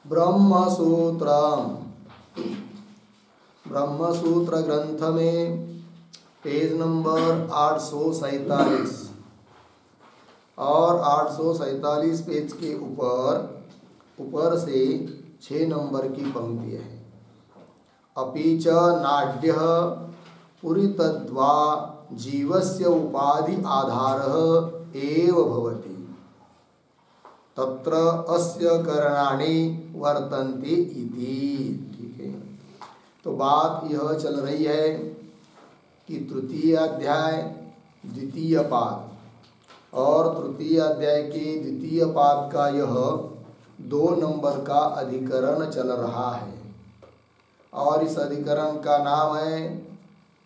ब्रह्मसूत्र ब्रह्मसूत्र ग्रंथ में page number 847 और 847 पेज के ऊपर से 6 नंबर की पंक्ति है। अपि च नाड्यः पुरितद्वा जीवस्य उपाधि आधारः एव भवति तत्र अस्य करणानि वर्तन्ते इति। ठीक है, तो बात यह चल रही है कि तृतीय अध्याय द्वितीय पाद और तृतीय अध्याय के द्वितीय पाद का यह 2 नंबर का अधिकरण चल रहा है और इस अधिकरण का नाम है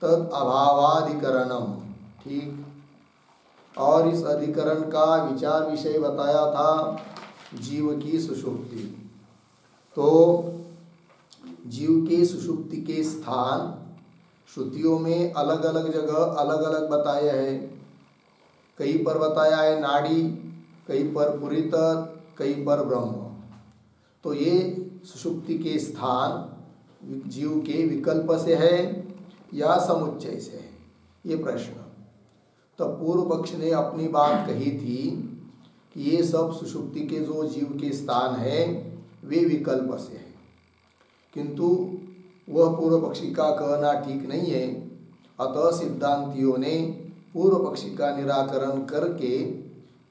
तद अभावाधिकरणम। ठीक, और इस अधिकरण का विचार विषय बताया था जीव की सुषुप्ति। तो जीव के सुषुप्ति के स्थान श्रुतियों में अलग अलग जगह अलग अलग बताए हैं। कहीं पर बताया है नाड़ी, कहीं पर पुरित, कहीं पर ब्रह्म। तो ये सुषुप्ति के स्थान जीव के विकल्प से है या समुच्चय से है, ये प्रश्न। तो पूर्व पक्ष ने अपनी बात कही थी कि ये सब सुषुप्ति के जो जीव के स्थान है वे विकल्प से है, किंतु वह पूर्व पक्षी का कहना ठीक नहीं है। अतः सिद्धांतियों ने पूर्व पक्षी का निराकरण करके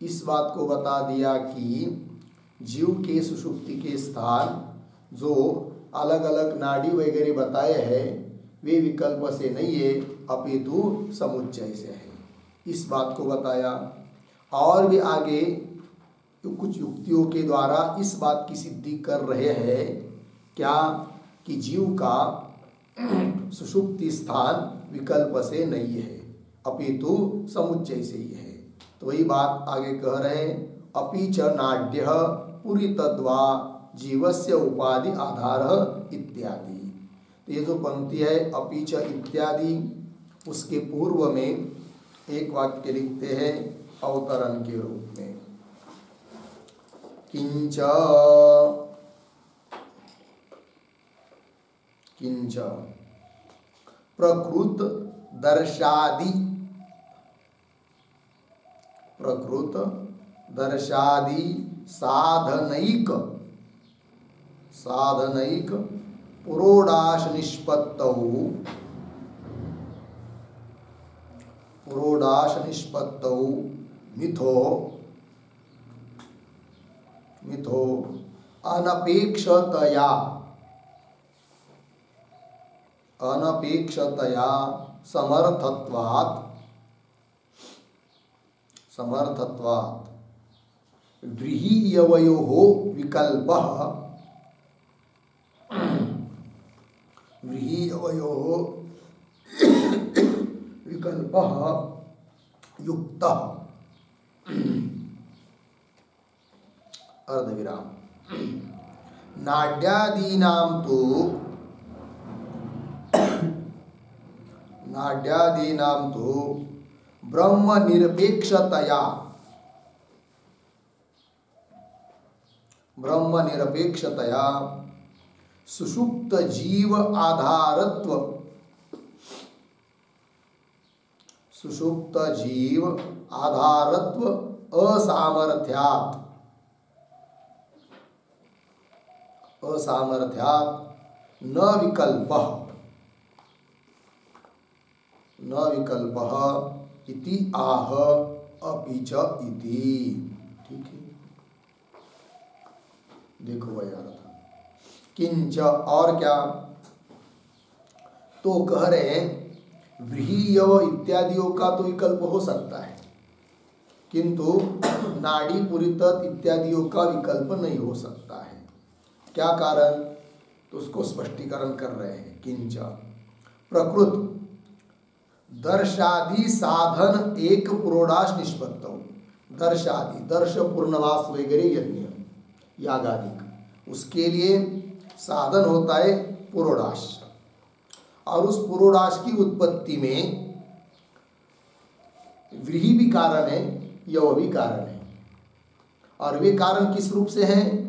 इस बात को बता दिया कि जीव के सुषुप्ति के स्थान जो अलग अलग नाड़ी वगैरह बताए हैं वे विकल्प से नहीं है अपितु समुच्चय से है। इस बात को बताया और भी आगे तो कुछ युक्तियों के द्वारा इस बात की सिद्धि कर रहे हैं क्या कि जीव का सुषुप्ति स्थान विकल्प से नहीं है अपितु समुच्चय से ही है। तो वही बात आगे कह रहे हैं, अपि च नाड्यः पुरितद्वा जीवस्य उपाधि आधारः इत्यादि। तो ये जो पंक्ति है अपि च इत्यादि, उसके पूर्व में एक वाक्य लिखते हैं अवतरण के रूप में, किंच किंच प्रकृत दर्शादि साधनैक पुरोडाश निष्पत्तौ मिथो अनपेक्षतया समर्थत्वात् व्रीह्यवयोः विकल्पः युक्तः अर्धविराम। नाड्यादीनां तु ब्रह्म निरपेक्षतया सुषुप्त जीव आधारत्व असामर्थ्यात् न विकल्पः इति आह अपि च इति। ठीक है, देखो वह यार था किंच और क्या, तो कह रहे हैं व्रीह्यव इत्यादियों का तो विकल्प हो सकता है किंतु नाड़ी पुरित इत्यादियों का विकल्प नहीं हो सकता है। क्या कारण, तो उसको स्पष्टीकरण कर रहे हैं। किंच प्रकृत दर्शादि साधन एक पुरोडाश निष्पत्तौ, दर्श पूर्णवास वगैरह यज्ञ यागादि, उसके लिए साधन होता है पुरोडाश, और उस पुरोडाश की उत्पत्ति में व्रीहि भी कारण है, यव भी कारण है। और वे कारण किस रूप से हैं,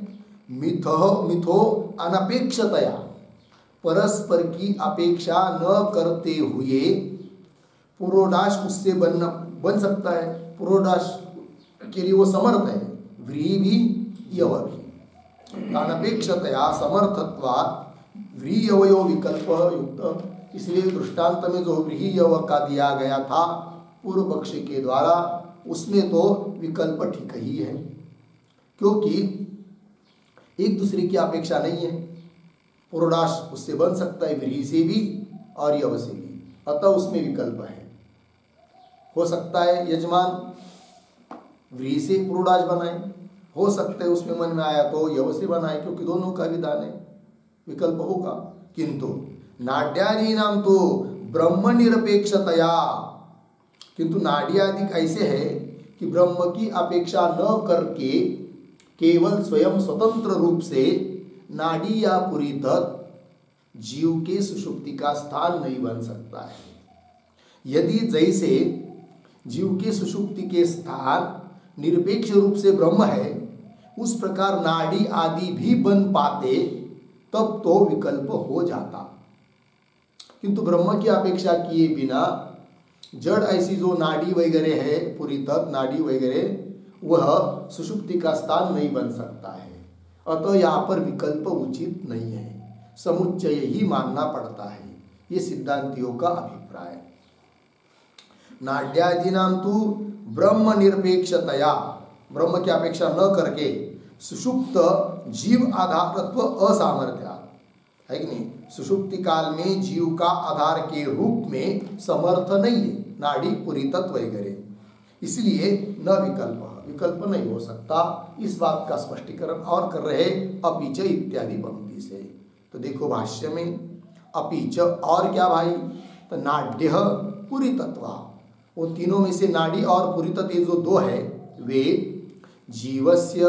मिथो अनपेक्षतया, परस्पर की अपेक्षा न करते हुए पुरोडाश उससे बन सकता है, पुरोडाश के लिए वो समर्थ है, व्रीहि भी यव भी। अनपेक्षतया समर्थत्वात् व्रीयवयो विकल्प युक्त, इसलिए दृष्टांत में जो व्रीयव का दिया गया था पूर्व पक्ष के द्वारा, उसमें तो विकल्प ठीक ही है, क्योंकि एक दूसरे की अपेक्षा नहीं है। पुरोडाश उससे बन सकता है, व्रीहि से भी और यव से भी, अतः उसमें विकल्प है। हो सकता है यजमान व्रीहि से पुरोडाश बनाए, हो सकता है उसमें मन में आया तो यव से बनाए, क्योंकि दोनों का विधान है, विकल्प होगा। किंतु नाड्यादि नाम तो ब्रह्म निरपेक्षतया, किंतु नाड़ी आदि कैसे है कि ब्रह्म की अपेक्षा न करके केवल स्वयं स्वतंत्र रूप से नाड़ी या पुरी तत्व जीव के सुषुप्ति का स्थान नहीं बन सकता है। यदि जैसे जीव के सुषुप्ति के स्थान निरपेक्ष रूप से ब्रह्म है, उस प्रकार नाड़ी आदि भी बन पाते, तब तो विकल्प हो जाता। किंतु ब्रह्म की अपेक्षा किए बिना जड़ ऐसी जो नाड़ी वगैरह है, पूरी तत्व नाड़ी वगैरह, वह सुषुप्ति का स्थान नहीं बन सकता है। अतः यहाँ पर विकल्प उचित नहीं है, समुच्चय ही मानना पड़ता है, ये सिद्धांतियों का अभिप्राय। नाड्यादि नाम तो ब्रह्म निरपेक्षतया, ब्रह्म की अपेक्षा न करके सुषुप्त जीव आधारत्व असामर्थ्या, है कि नहीं, सुषुप्ति काल में जीव का आधार के रूप में समर्थ नहीं है नाड़ी पुरी तत्व वगैरह, इसलिए न विकल्प नहीं हो सकता। इस बात का स्पष्टीकरण और कर रहे अपीच इत्यादि पंक्ति से। तो देखो भाष्य में अपीच और क्या भाई, तो नाड्य पुरी तत्व, वो तीनों में से नाड़ी और पुरी तत्व जो दो है वे जीवस्य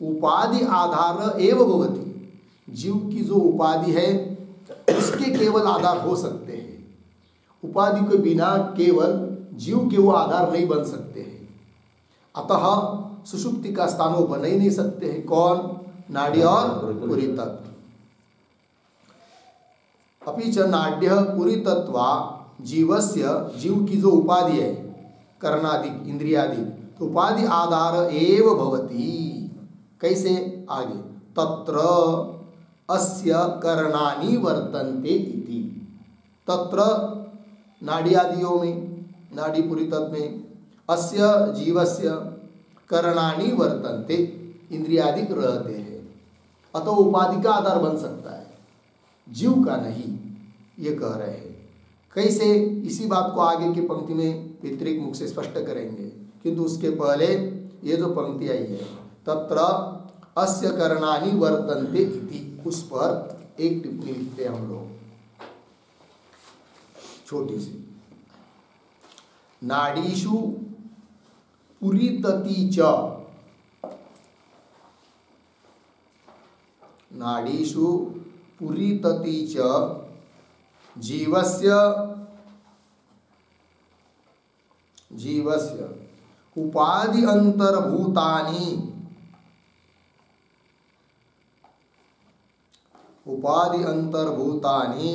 उपाधि आधार एव भवति, जीव की जो उपाधि है उसके केवल आधार हो सकते हैं, उपाधि के बिना केवल जीव के वो आधार नहीं बन सकते हैं। अतः सुषुप्ति का स्थान वो बन ही नहीं सकते हैं। कौन? नाड़ी और पुरी तत्व। अपि च नाड्य पुरी तत्वा जीवस्य, जीव की जो उपाधि है कर्णादि इंद्रियादि, तो उपाधि आधार एव भवति। कैसे? आगे तत्र अस्य कर्णानि वर्तन्ते इति, तत्र नाड़ी आदियों में, नाड़ी पुरी तत्व में, अस्य जीवस्य कर्णानि वर्तन्ते, इंद्रियादि रहते हैं, अतः उपाधि का आधार बन सकता है, जीव का नहीं, ये कह रहे हैं। कैसे? इसी बात को आगे की पंक्ति में पितृक मुख से स्पष्ट करेंगे, किंतु उसके पहले ये जो पंक्ति आई है तत्र अस्य कर्णानि वर्तन्ते इति, उस पर एक टिप्पणी लिखते हैं हम लोग छोटी सी। नाडीषु पुरीतति च, नाडीषु पुरीतति च जीवस्य उपाधि अंतर्भूतानि, उपाधि अंतर्भूतानि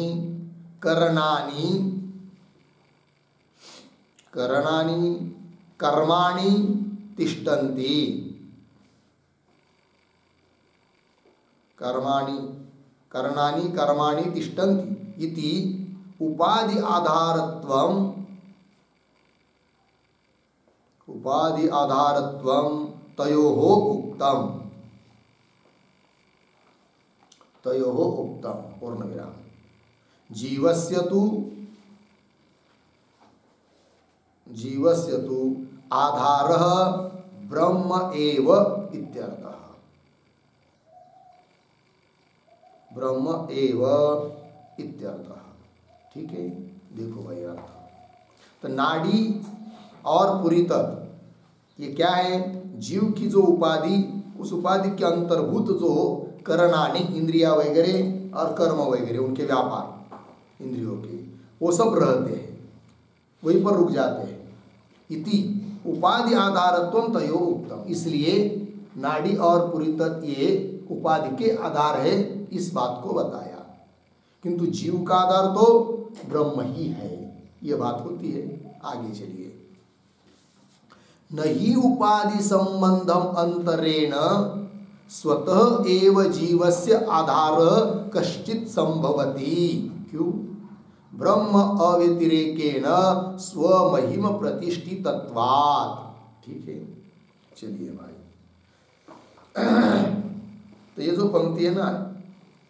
करणानि कर्माणि तिष्ठन्ति, कर्माणि तिष्ठन्ति इति उपाधि आधारत्वं तयोः उक्तम पूर्णविराम। जीवस्य तु आधारः ब्रह्म एव इत्यर्थः, ब्रह्म एव इत्यर्थः। ठीक है, देखो भाई अर्थ। तो नाड़ी और पुरी तत्व ये क्या है? जीव की जो उपाधि, उस उपाधि के अंतर्भूत जो करणानि इंद्रिया वगैरह और कर्म वगैरह, उनके व्यापार इंद्रियों के, वो सब रहते हैं, वहीं पर रुक जाते हैं। इति उपाधि आधारत्वं तयो उक्तम, इसलिए नाड़ी और पुरी तत्व ये उपाधि के आधार है, इस बात को बताया। किंतु जीव का आधार तो ब्रह्म ही है, ये बात होती है। आगे चलिए। नहीं उपाधि संबंधम अंतरेण स्वतः एव जीवस्य आधार कश्चित संभवति। क्यों? ब्रह्म अव्यतिरेकेण स्वमहिम प्रतिष्ठितत्वात्। ठीक है, चलिए भाई। तो ये जो पंक्ति है ना,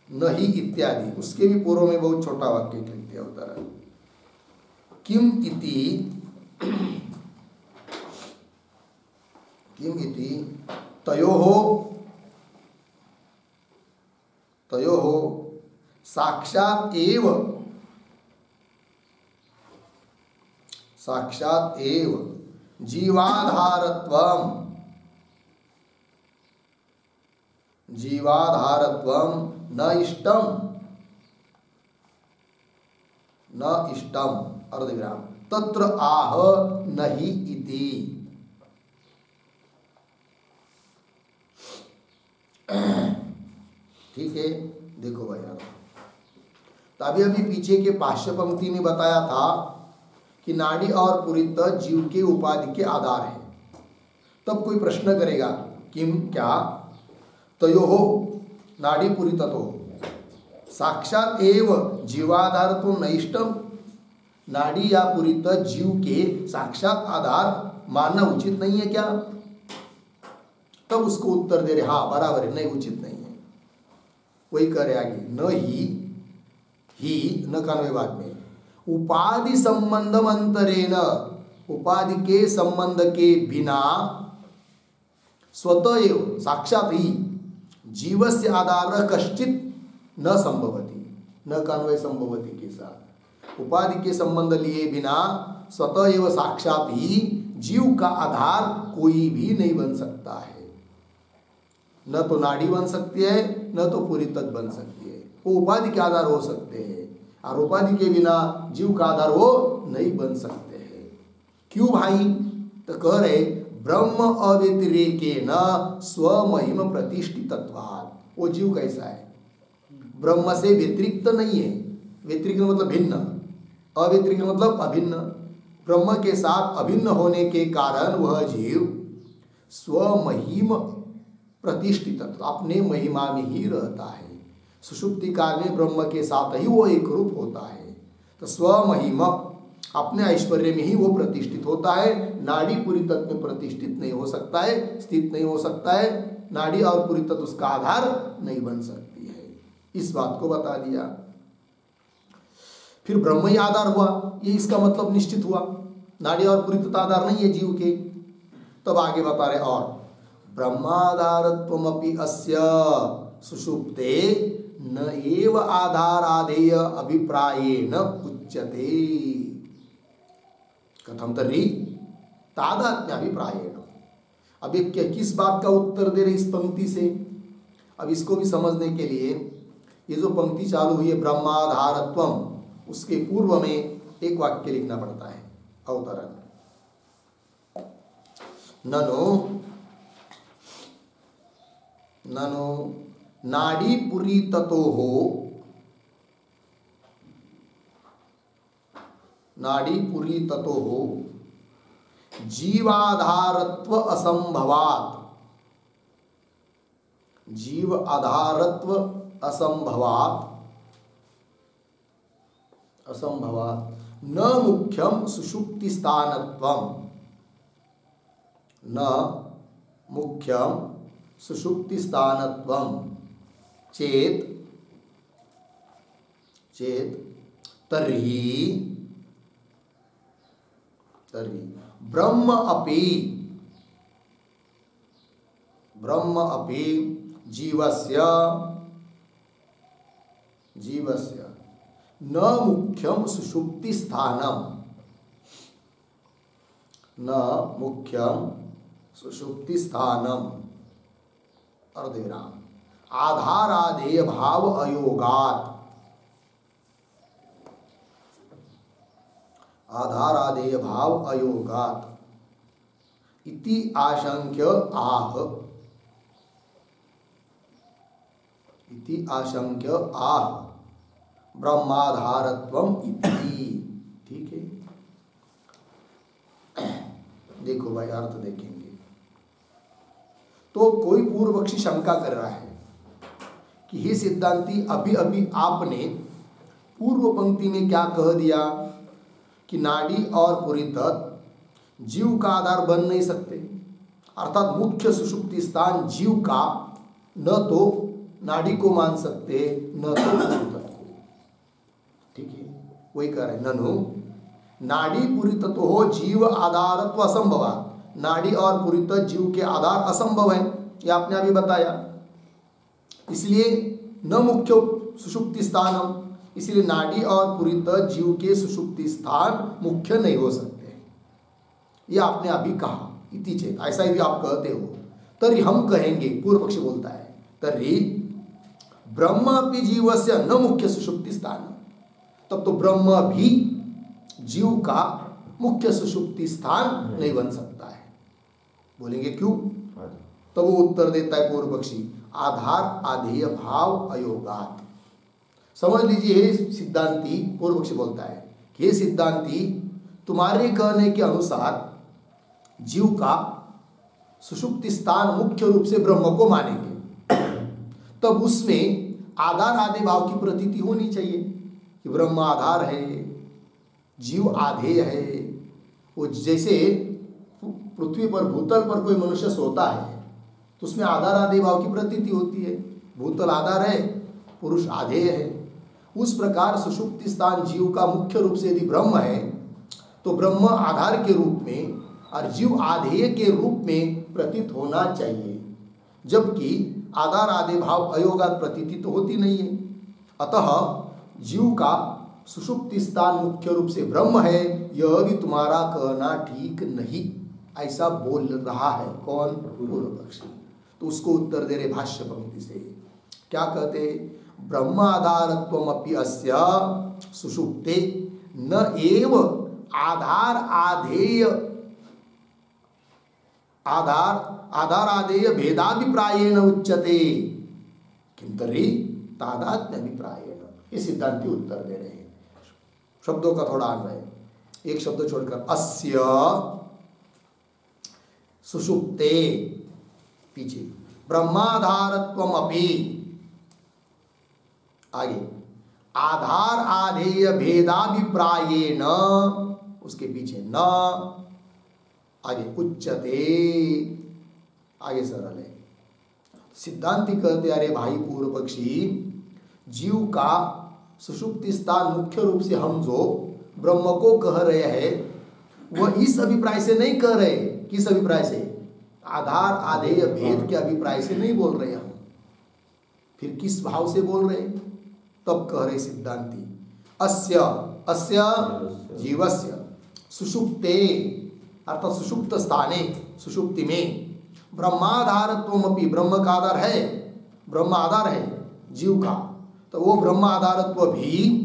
नहीं इत्यादि, उसके भी पूर्व में बहुत छोटा वाक्य लिख दिया होता है। किम इति तयोः साक्षात् एव जीवाधारत्वं न इष्टम अर्धविराम तत्र आह नहीं इति। ठीक है, देखो भाई यार, तो अभी पीछे के पाश्य पंक्ति में बताया था कि नाड़ी और पुरीत जीव के उपाधि के आधार है। तब कोई प्रश्न करेगा, किम क्या तयोः नाड़ी पुरीततो साक्षात एव जीवाधार तो नइष्टम। नाड़ी या पुरीत जीव के साक्षात आधार मानना उचित नहीं है क्या? तब उसको उत्तर दे रहे, हाँ बराबर है, नहीं उचित नहीं है। वही करे आगे, न ही न कानवेवाद में उपाधि संबंधम अंतरेण, उपाधि के संबंध के बिना स्वतः एव साक्षात ही जीवस्य आधार कश्चित न संभवति, न कान्वय संभवति के साथ उपाधि के संबंध लिए बिना स्वतः एव साक्षात ही जीव का आधार कोई भी नहीं बन सकता है। न तो नाड़ी बन सकती है, न तो पूरी तत्व बन सकती है। वो उपाधि के आधार हो सकते हैं, और उपाधि के बिना जीव का आधार वो नहीं बन सकते हैं। क्यों भाई? तो कह रहे ब्रह्म अव्यतिरेकेण स्वमहिम प्रतिष्ठितत्वात्। वो जीव कैसा है? ब्रह्म से व्यतिरिक्त नहीं है। व्यतिरिक्त मतलब भिन्न, अव्यतिरिक्त मतलब अभिन्न। ब्रह्म के साथ अभिन्न होने के कारण वह जीव स्वमहिम प्रतिष्ठित, अपने महिमा में ही रहता है। सुषुप्ति काल में ब्रह्म के साथ ही वो एक रूप होता है। तो स्वमहिमा अपने ऐश्वर्य में ही वो प्रतिष्ठित होता है। नाड़ी पूरी तत्व में प्रतिष्ठित नहीं हो सकता है, स्थित नहीं हो सकता है। नाड़ी और पूरी तत्व उसका आधार नहीं बन सकती है। इस बात को बता दिया। फिर ब्रह्म ही आधार हुआ, ये इसका मतलब निश्चित हुआ। नाड़ी और पूरी तत्व आधार नहीं है जीव के। तब आगे बता रहे, और ब्रह्माधारत्वमपि अस्य सुषुप्ते न एव आधारादेय अभिप्रायेण उच्यते। कथम तर्हि तादात्म्य अभिप्रायेण। अब ये क्या, किस बात का उत्तर दे रहे इस पंक्ति से? अब इसको भी समझने के लिए ये जो पंक्ति चालू हुई है ब्रह्माधारत्वम, उसके पूर्व में एक वाक्य लिखना पड़ता है, अवतरण। ननु नाड़ी पुरी ततोः जीवाधारत्व असंभवात्, जीव आधारत्व असंभवात् न मुख्यम सुषुप्ति स्थानत्वम, न मुख्यम सुषुप्ति स्थानत्वम चेत तर्हि ब्रह्म अपि जीवस्य न मुख्यम सुषुप्ति स्थानम, न मुख्यम सुषुप्ति स्थानम अर्धविराम आधारादेय भाव अयोगात्, आधारादेय भाव अयोगात् इति आशंक्य आह। इति आशंक्य आह ब्रह्माधारत्वम इति। ठीक है, देखो भाई अर्थ देखेंगे। तो कोई पूर्व पक्षी शंका कर रहा है कि हे सिद्धांती, अभी अभी आपने पूर्व पंक्ति में क्या कह दिया कि नाड़ी और पुरी तत्व जीव का आधार बन नहीं सकते, अर्थात मुख्य सुषुप्ति स्थान जीव का न तो नाड़ी को मान सकते न तो पुरी तत्व को। ठीक है, वही कह रहे ननु नाड़ी पुरी तत्व हो जीव आधारत्व असंभव। नाड़ी और पुरी तत्व जीव के आधार असंभव है, ये आपने अभी बताया। इसलिए न मुख्य सुषुप्ति स्थानम, इसलिए नाड़ी और पुरी तत्व जीव के सुषुप्ति स्थान मुख्य नहीं हो सकते, ये आपने अभी कहा। इति चेत, ऐसा यदि आप कहते हो तरी हम कहेंगे, पूर्व पक्षी बोलता है, तरी ब्रह्म अपि जीवस्य न मुख्य सुषुप्ति स्थान, तब तो ब्रह्म भी जीव का मुख्य सुषुप्ति स्थान नहीं बन सकता है। बोलेंगे क्यों? तब वो उत्तर देता है पूर्व पक्षी, आधार आधेय भाव अयोगात। समझ लीजिए हे सिद्धांती, पूर्व पक्षी बोलता है कि हे सिद्धांती, तुम्हारे कहने के अनुसार जीव का सुषुप्ति स्थान मुख्य रूप से ब्रह्म को मानेंगे, तब उसमें आधार आधेय भाव की प्रतीति होनी चाहिए कि ब्रह्म आधार है, जीव आधेय है। वो जैसे पृथ्वी पर भूतल पर कोई मनुष्य सोता है तो उसमें आधार आधेय भाव की प्रतीति होती है, भूतल आधार है, पुरुष आधेय है। उस प्रकार सुषुप्ति स्थान जीव का मुख्य रूप से यदि ब्रह्म है तो ब्रह्म आधार के रूप में और जीव आधेय के रूप में प्रतीत होना चाहिए, जबकि आधार आधेय भाव अयोगात प्रतीति तो होती नहीं है। अतः जीव का सुषुप्ति स्थान मुख्य रूप से ब्रह्म है, यह भी तुम्हारा कहना ठीक नहीं, ऐसा बोल रहा है कौन? पूर्व पक्षी। तो उसको उत्तर दे रहे भाष्य पंक्ति से, क्या कहते? ब्रह्माधारत्वमपि अस्य सुषुप्ते न एव आधार आधेय भेदाभिप्रायेण उच्यते किंतरी तादात्म्य अभिप्रायेण। ये सिद्धांति उत्तर दे रहे हैं। शब्दों का थोड़ा अन्वय, एक शब्द छोड़कर, अस्य सुषुप्ते पीछे ब्रह्माधारत्वमपि, आगे आधार आधेय भेदाभिप्रायेण, उसके पीछे न, आगे उच्यते, आगे सरल है। सिद्धांति कहते अरे भाई पूर्व पक्षी, जीव का सुषुप्ति स्थान मुख्य रूप से हम जो ब्रह्म को कह रहे हैं वह इस अभिप्राय से नहीं कह रहे। किस अभिप्राय से? आधार आधेय भेद के अभिप्राय से नहीं बोल रहे हम। फिर किस भाव से बोल रहे? तब कह रहे सिद्धांति, अस्य अस्य जीवस्य सुषुप्ते, अर्थात सुषुप्त स्थाने, सुषुप्ति में, ब्रह्माधारत्वमपि, ब्रह्म का आधार है, ब्रह्म आधार है जीव का, तो वो ब्रह्म आधारत्व भी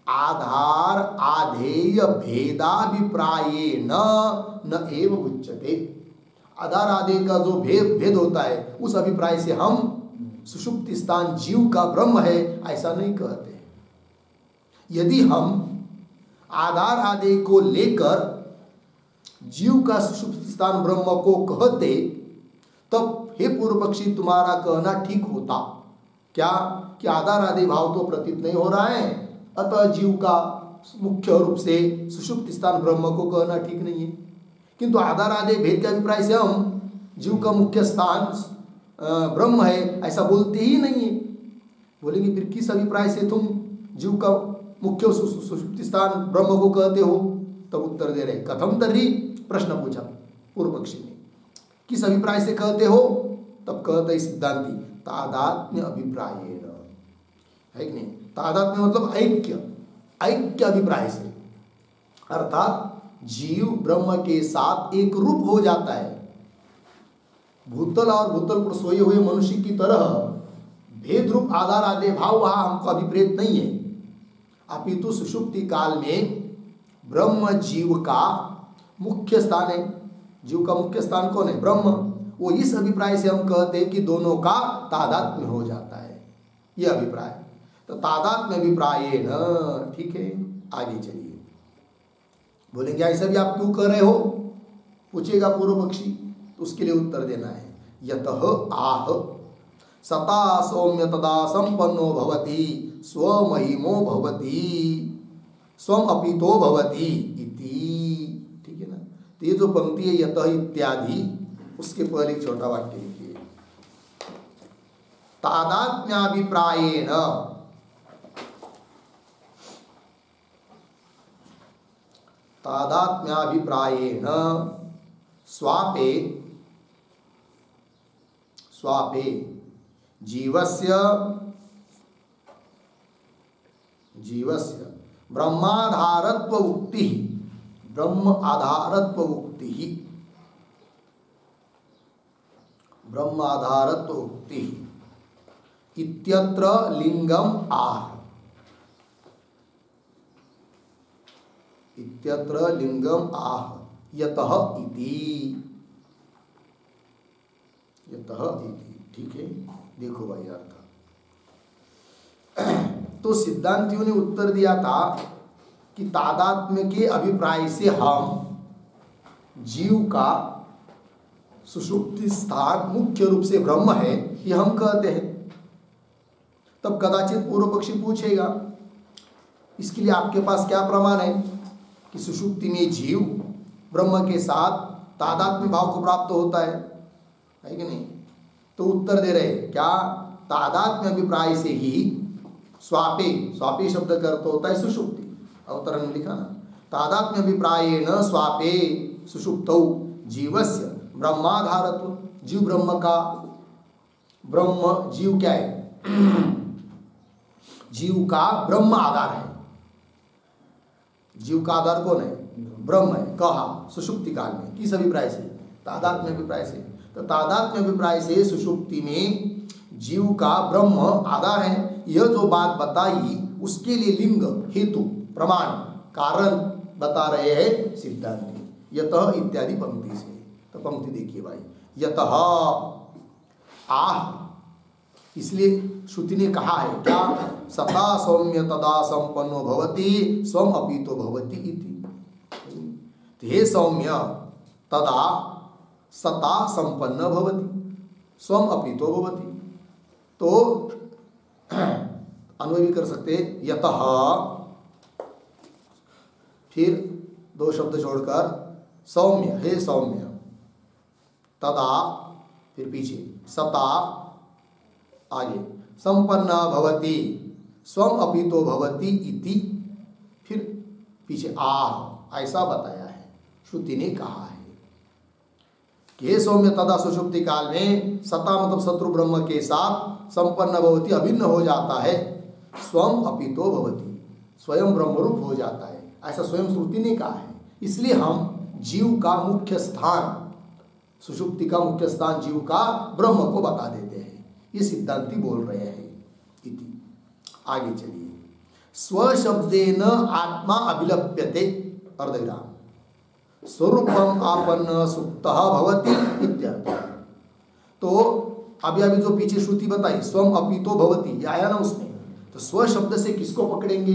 आधार आधेय भेदाभिप्रायेण न एव उच्यते। आधार आधेय का जो भेद होता है उस अभिप्राय से हम सुषुप्ति स्थान जीव का ब्रह्म है ऐसा नहीं कहते। यदि हम आधार आधेय को लेकर जीव का सुषुप्ति स्थान ब्रह्म को कहते तब हे पूर्व पक्षी तुम्हारा कहना ठीक होता। क्या? कि आधार आधेय भाव तो प्रतीत नहीं हो रहा है, अतः जीव का मुख्य रूप से सुषुप्ति स्थान ब्रह्म को कहना ठीक नहीं है। किंतु आधार आधेय भेद के अभिप्राय से हम जीव का मुख्य स्थान ब्रह्म है ऐसा बोलते ही नहीं है। बोलेंगे फिर किस अभिप्राय से तुम जीव का मुख्य सुषुप्ति स्थान ब्रह्म को कहते हो? तब उत्तर दे रहे, कथम तर्हि, प्रश्न पूछा पूर्व पक्षी ने, किस अभिप्राय से कहते हो? तब कहते सिद्धांति, तादात्म्य अभिप्रायेण, है कि नहीं? तादात्म्य मतलब ऐक्य, ऐक्य अभिप्राय से, अर्थात जीव ब्रह्म के साथ एक रूप हो जाता है। भूतल और भूतल पर सोए हुए मनुष्य की तरह भेद रूप आधार आधेय भाव वहां हमको अभिप्रेत नहीं है, अपितु सुषुप्ति काल में ब्रह्म जीव का मुख्य स्थान है। जीव का मुख्य स्थान कौन है? ब्रह्म। वो इस अभिप्राय से हम कहते हैं कि दोनों का तादात्म्य हो जाता है। ये अभिप्राय। तो तादात्म्य अभिप्रायेण, ठीक है, आगे चलिए। बोलेंगे ऐसा भी आप क्यों कर रहे हो, पूछेगा पूर्व पक्षी, तो उसके लिए उत्तर देना है। यतः आह सता सौम्य तदा संपन्नो भवति स्वमहिमो भवति स्वम अपितो भवति इति, ठीक है ना। तो ये जो पंक्ति है यतः इत्यादि, उसके पहले एक छोटा वाक्य लिखिए। तादात्म्याभिप्रायेण, तादात्म्याभिप्रायेण स्वापे स्वापे जीवस्य ब्रह्माधारत्व उक्ति, ब्रह्म आधारत्व उक्ति, ब्रह्म आधारत्व उक्ति इत्यत्र लिंगम आह, इत्यत्र लिंगम आह यतः इति, यतः इति, ठीक है। देखो भाई अर्थ, तो सिद्धांतियों ने उत्तर दिया था कि तादात्म्य के अभिप्राय से हम जीव का सुषुप्ति स्थान मुख्य रूप से ब्रह्म है, ये हम कहते हैं। तब कदाचित पूर्व पक्षी पूछेगा, इसके लिए आपके पास क्या प्रमाण है कि सुषुप्ति में जीव ब्रह्म के साथ तादात्म्य भाव को प्राप्त होता है कि नहीं? तो उत्तर दे रहे क्या, तादात्म्य अभिप्राय से ही स्वापे, स्वापे शब्द का अर्थ होता है सुषुप्ति, अवतरण में लिखा ना, तादात्म्य अभिप्रायेण स्वापे सुषुप्तौ जीवस्य ब्रह्माधारत्व, जीव ब्रह्म का, ब्रह्म जीव क्या है, जीव का ब्रह्म आधार है। जीव का आधार कौन है, ब्रह्म है। कहा सुषुप्ति काल में, किस अभिप्राय से, तादात्म्य अभिप्राय से। तो तादात्म्य अभिप्राय से सुषुप्ति में जीव का ब्रह्म आधार है। यह जो बात बताई उसके लिए लिंग, हेतु, प्रमाण, कारण बता रहे हैं सिद्धांति, यतः इत्यादि पंक्ति से। तो पंक्ति देखिए भाई, यतः आह, इसलिए श्रुति ने कहा है क्या, सता सौम्य तदा संपन्नो भवति स्वम अपितो भवति इति। हे सौम्य तदा सता संपन्न भवति स्वम अपितो भवति। तो अन्वय भी कर सकते यतः, फिर दो शब्द छोड़कर सौम्य, हे सौम्य, तदा, फिर पीछे सता, आगे संपन्न भवति स्वम अपितो भवति इति, फिर पीछे आह, ऐसा बताया है, श्रुति ने कहा है कि सौम्य तदा सुषुप्ति काल में सता मतलब शत्रु ब्रह्म के साथ संपन्न भवति, अभिन्न हो जाता है, स्वम अपितो भवति, स्वयं ब्रह्मरूप हो जाता है, ऐसा स्वयं श्रुति ने कहा है। इसलिए हम जीव का मुख्य स्थान, सुषुप्ति का मुख्य स्थान जीव का ब्रह्म को बता देते हैं, ये सिद्धांति बोल रहे हैं इति। आगे चलिए, स्वशब्देन आत्मा अभिलप्यते, अर्धविराम, स्वरूपम आपन्न सुप्तः भवति इत्यर्थ। तो अभी जो पीछे श्रुति बताई स्वम अपितो भवति, ये आया ना उसमें, तो स्व शब्द से किसको पकड़ेंगे,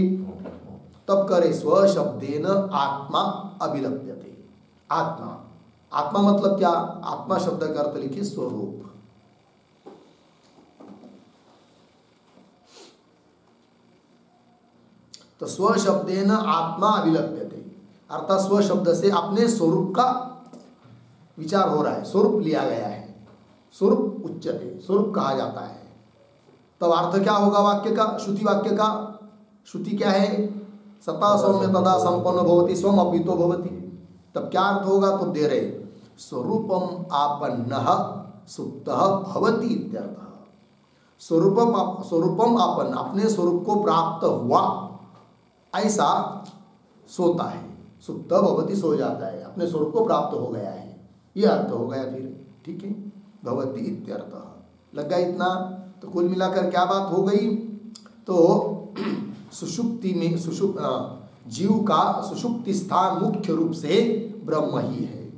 तब करे स्वशब्देन आत्मा अभिलप्यते। आत्मा, आत्मा मतलब क्या, आत्मा शब्द का अर्थ लिखिए स्वरूप। तो स्व शब्देन आत्मा अभिलप्यते, अर्थात स्व शब्द से अपने स्वरूप का विचार हो रहा है, स्वरूप लिया गया है, स्वरूप उच्यते, स्वरूप कहा जाता है। तब अर्थ क्या होगा वाक्य का, श्रुति वाक्य का, श्रुति क्या है, सता सौम्य तदा संपन्न भवति स्वम अपितो भवति। तब क्या अर्थ होगा, तो दे रहे स्वरूपम आपन्नः सुप्तः भवति इत्यर्थः। स्वरूपम आपन्न, अपने स्वरूप को प्राप्त हुआ ऐसा सोता है, सुप्त भवति सो जाता है, अपने स्वरूप को प्राप्त हो गया है, ये अर्थ हो गया फिर, ठीक है, भवति इत्यर्थः। लग गया इतना। तो कुल मिलाकर क्या बात हो गई, तो सुषुप्ति में जीव का सुषुप्ति स्थान मुख्य रूप से ब्रह्म ही है,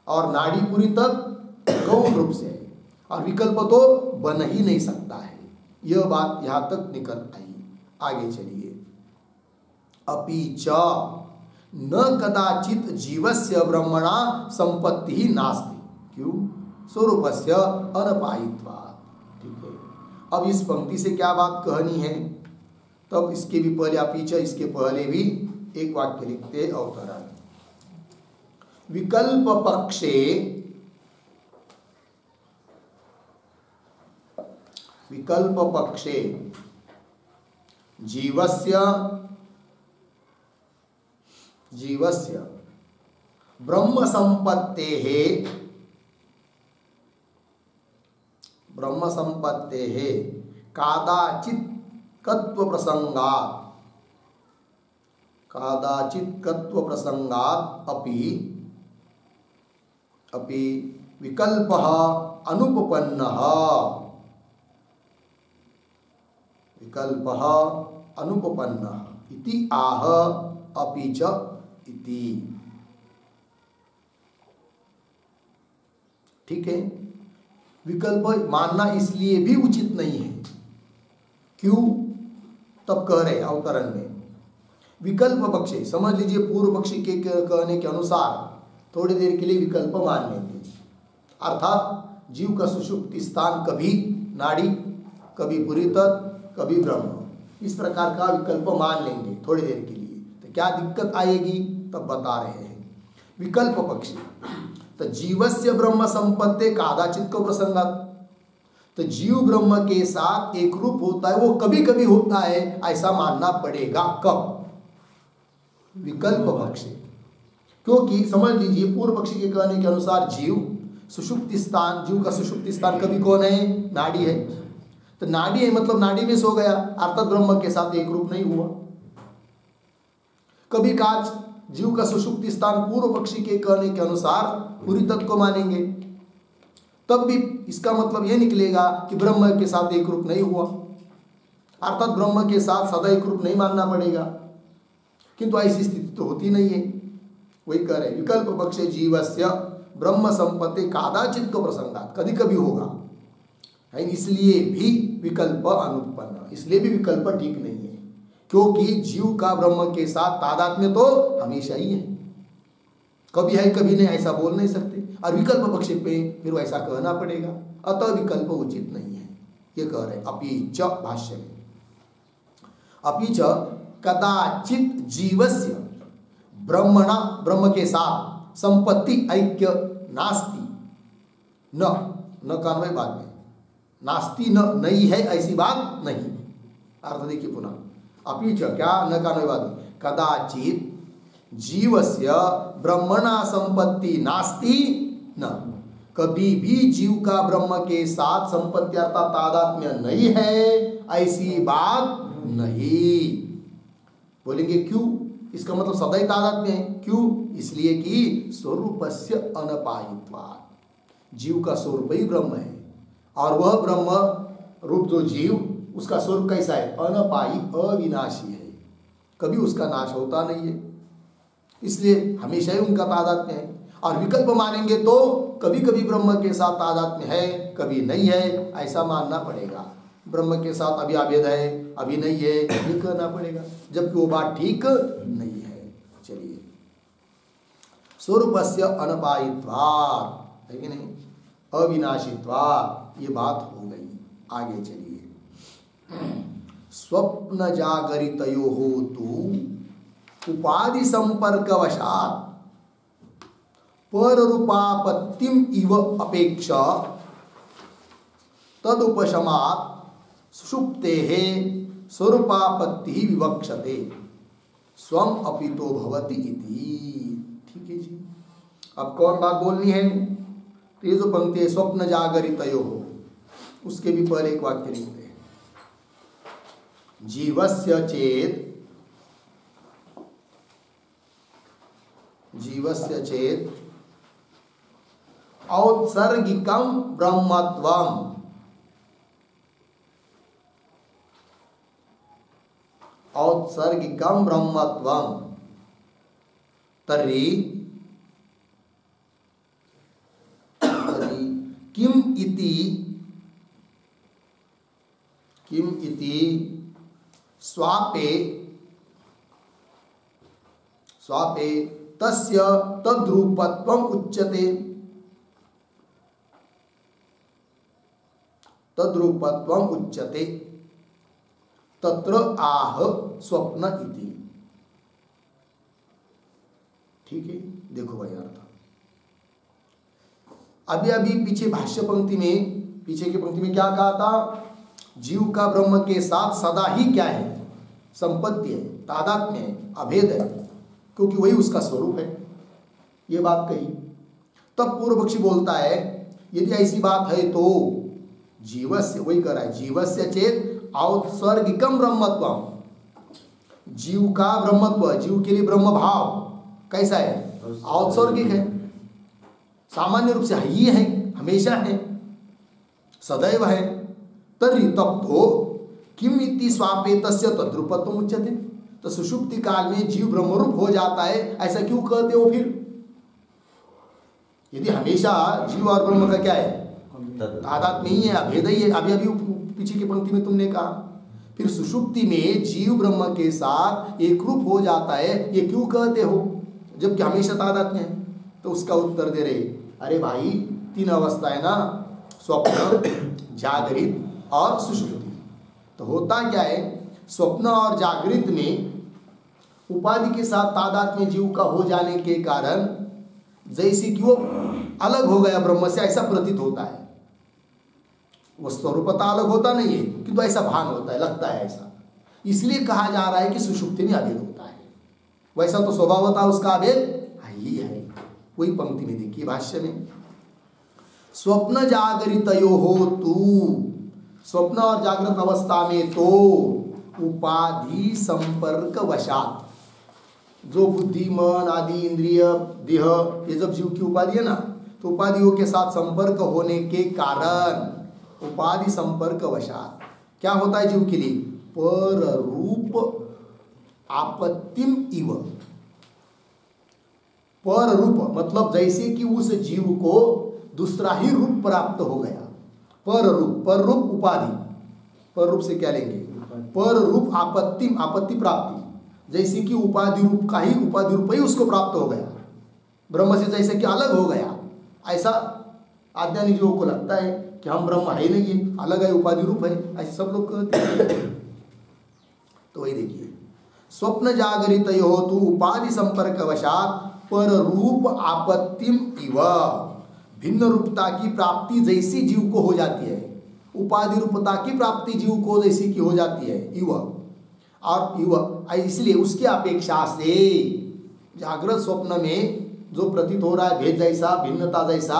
और नाड़ीपुरी तक गौण रूप से है, और विकल्प तो बन ही नहीं सकता है, यह बात यहां तक निकल आई। आगे चलिए। अपि च न कदाचित जीवस्य ब्रह्मणा संपत्ति ही नास्ति। क्यों? स्वरूपस्य अनपायित्वात्। ठीक है। अब इस पंक्ति से क्या बात कहनी है? तब इसके भी पहले अपि च, इसके पहले भी एक वाक्य लिखते अवतरण। विकल्प पक्षे, विकल्प पक्षे जीवस्य ब्रह्म संपत्तेः कादाचित् कत्व प्रसंगात् अपि विकल्पः अनुपपन्नः इति आह अपि च इति। ठीक है। विकल्प मानना इसलिए भी उचित नहीं है। क्यों? तब कह रहे अवतरण में, विकल्प पक्षे, समझ लीजिए पूर्व पक्षी के कहने के अनुसार थोड़ी देर के लिए विकल्प मान लेंगे। अर्थात जीव का सुषुप्ति स्थान कभी नाड़ी, कभी पुरी तत्व, कभी ब्रह्म, इस प्रकार का विकल्प मान लेंगे थोड़ी देर के लिए। तो क्या दिक्कत आएगी? तब बता रहे हैं। विकल्प पक्षी तो जीवस्य ब्रह्म संपत्ति कादाचित को प्रसंगात, तो जीव ब्रह्म के साथ एक रूप होता है, वो कभी कभी होता है, ऐसा मानना पड़ेगा। कब? विकल्प पक्षी। क्योंकि समझ लीजिए पूर्व पक्षी के कहने के अनुसार जीव सुषुप्ति स्थान, जीव का सुषुप्ति स्थान कभी कौन है? नाड़ी है। तो नाड़ी है मतलब नाड़ी में सो गया, अर्थात ब्रह्म के साथ एक रूप नहीं हुआ। कभी काज जीव का सुषुप्ति स्थान पूर्व पक्षी के कहने के अनुसार पूरी तत्व को मानेंगे, तब भी इसका मतलब यह निकलेगा कि ब्रह्म के साथ एक रूप नहीं हुआ, अर्थात ब्रह्म के साथ सदा एक रूप नहीं मानना पड़ेगा। किंतु ऐसी स्थिति तो होती नहीं है। वही कह रहे विकल्प पक्षे जीवस्य ब्रह्म संपत्ति कादाचित को प्रसंगात, कभी कभी होगा है, इसलिए भी विकल्प अनुपन्न, इसलिए भी विकल्प ठीक नहीं है। क्योंकि जीव का ब्रह्म के साथ तादात्म्य तो हमेशा ही है, कभी है कभी नहीं, ऐसा बोल नहीं सकते। और विकल्प पक्ष पे फिर वैसा कहना पड़ेगा, अतः विकल्प उचित नहीं है। ये कह रहे अपि च भाष्य में, अपि च कदाचित जीवस्य ब्रह्मणा, ब्रह्म के साथ संपत्ति ऐक्य नास्ति, न कानवे बाद में नास्ति, न नहीं है ऐसी बात नहीं। अर्थ देखिए पुनः, अपि च क्या न कानवे बाद में, कदाचित जीवस्य ब्रह्मणा संपत्ति नास्ति, न कभी भी जीव का ब्रह्म के साथ संपत्ति अर्थात तादात्म्य नहीं है, ऐसी बात नहीं। बोलेंगे क्यों? इसका मतलब सदा ही तादात्म्य है। क्यों? इसलिए कि स्वरूपस्य अनपायित्वात्, जीव का स्वरूप ही ब्रह्म है, और वह ब्रह्म रूप जो जीव, उसका स्वरूप कैसा है? अनपायी, अविनाशी है, कभी उसका नाश होता नहीं है, इसलिए हमेशा ही उनका तादात्म्य है। और विकल्प मानेंगे तो कभी कभी ब्रह्म के साथ तादात्म्य है, कभी नहीं है, ऐसा मानना पड़ेगा। ब्रह्म के साथ अभी अभेद है, अभी नहीं है, ये कहना पड़ेगा, जबकि वो बात ठीक नहीं है। चलिए, स्वरूपस्य अनपायित्वात् है कि नहीं, अविनाशित्वात्, ये बात हो गई। आगे चलिए, स्वप्न जागरितयोः तु उपाधि संपर्कवशात् पररूपापत्तिम इव अपेक्षा तदुपशमात् सुषुप्तेः स्वरूपापत्ति विवक्षते स्वम अपितो भवति इति। ठीक है जी। अब कौन बात बोलनी है? तो ये जो पंक्ति है स्वप्न जागरितयोः, उसके भी पहले एक वाक्य लिखते हैं, जीवस्य चेत औत्सर्गिकं ब्रह्मत्वम्, औत्सर्गिकं ब्रह्मत्वम् तर्हि किम किम इति स्वापे तस्य तद्रूपत्वम उच्यते। तद्रूपत्वम उच्यते तत्र आह स्वप्न इति। ठीक है, देखो भाई अर्थ। अभी अभी पीछे भाष्य पंक्ति में, पीछे की पंक्ति में क्या कहा था? जीव का ब्रह्म के साथ सदा ही क्या है? संपत्ति है, तादात्म्य है, अभेद है, क्योंकि वही उसका स्वरूप है। ये बात कही। तब पूर्व पक्षी बोलता है यदि ऐसी बात है तो जीवस्य, वही कर रहा है, जीवस्य चेत औत्सर्गिकम ब्रह्मत्वम, जीव का ब्रह्मत्व, जीव के लिए ब्रह्म भाव कैसा है? औत्सर्गिक है, सामान्य रूप से ही है, हमेशा है, सदैव है। तर्हि तब तो किम इति स्वापेतस्य तद्रूपत्वम उच्यते। तो सुषुप्ति काल में जीव ब्रह्मरूप हो जाता है, ऐसा क्यों कहते हो फिर? यदि हमेशा जीव और ब्रह्म का क्या है? तादात्म्य ही है, अभेद ही है। अभी अभी पीछे की पंक्ति में तुमने कहा। फिर सुषुप्ति में जीव ब्रह्म के साथ एक रूप हो जाता है, ये क्यों कहते हो जबकि हमेशा तादात्म्य है? तो उसका उत्तर दे रहे, अरे भाई 3 अवस्था है ना, स्वप्न, जागृत और सुषुप्ति। तो होता क्या है, स्वप्न और जागृत में उपाधि के साथ तादात्म्य जीव का हो जाने के कारण जैसे कि वो अलग हो गया ब्रह्म से, ऐसा प्रतीत होता है। वो स्वरूपता अलग होता नहीं है, किंतु ऐसा भान होता है, लगता है ऐसा। इसलिए कहा जा रहा है कि सुषुप्ति में अभेद होता है। वैसा तो स्वभावतः उसका अभेद ही है। वही पंक्ति में देखिए भाष्य में, स्वप्न जागरितयो हो तू, स्वप्न और जागृत अवस्था में तो उपाधि संपर्क वशात, जो बुद्धि, मन आदि इंद्रिय, देह, ये जब जीव की उपाधि है ना, तो उपाधियों के साथ संपर्क होने के कारण, उपाधि संपर्क वशात क्या होता है जीव के लिए? पर रूप आपत्तिम इव। पर रूप मतलब जैसे कि उस जीव को दूसरा ही रूप प्राप्त हो गया। पर रूप उपाधि, पर रूप से क्या लेंगे? पर रूप आपत्तिम, आपत्ति प्राप्ति, जैसे कि उपाधि रूप का ही, उपाधि रूप ही उसको प्राप्त हो गया, ब्रह्म से जैसे कि अलग हो गया। ऐसा आध्यात्मिक जीवों को लगता है कि हम ब्रह्म है नहीं, है अलग है, उपाधि रूप है, ऐसे सब लोग कहते हैं। तो वही देखिए, स्वप्न जागरित हो तू उपाधि संपर्क वशात पर रूप आपत्तिम इव, भिन्न रूपता की प्राप्ति जैसी जीव को हो जाती है, उपाधि रूपता की प्राप्ति जीव को जैसी की हो जाती है, इव। और इव इसलिए उसकी अपेक्षा से जागृत स्वप्न में जो प्रतीत हो रहा है भेद जैसा, भिन्नता जैसा,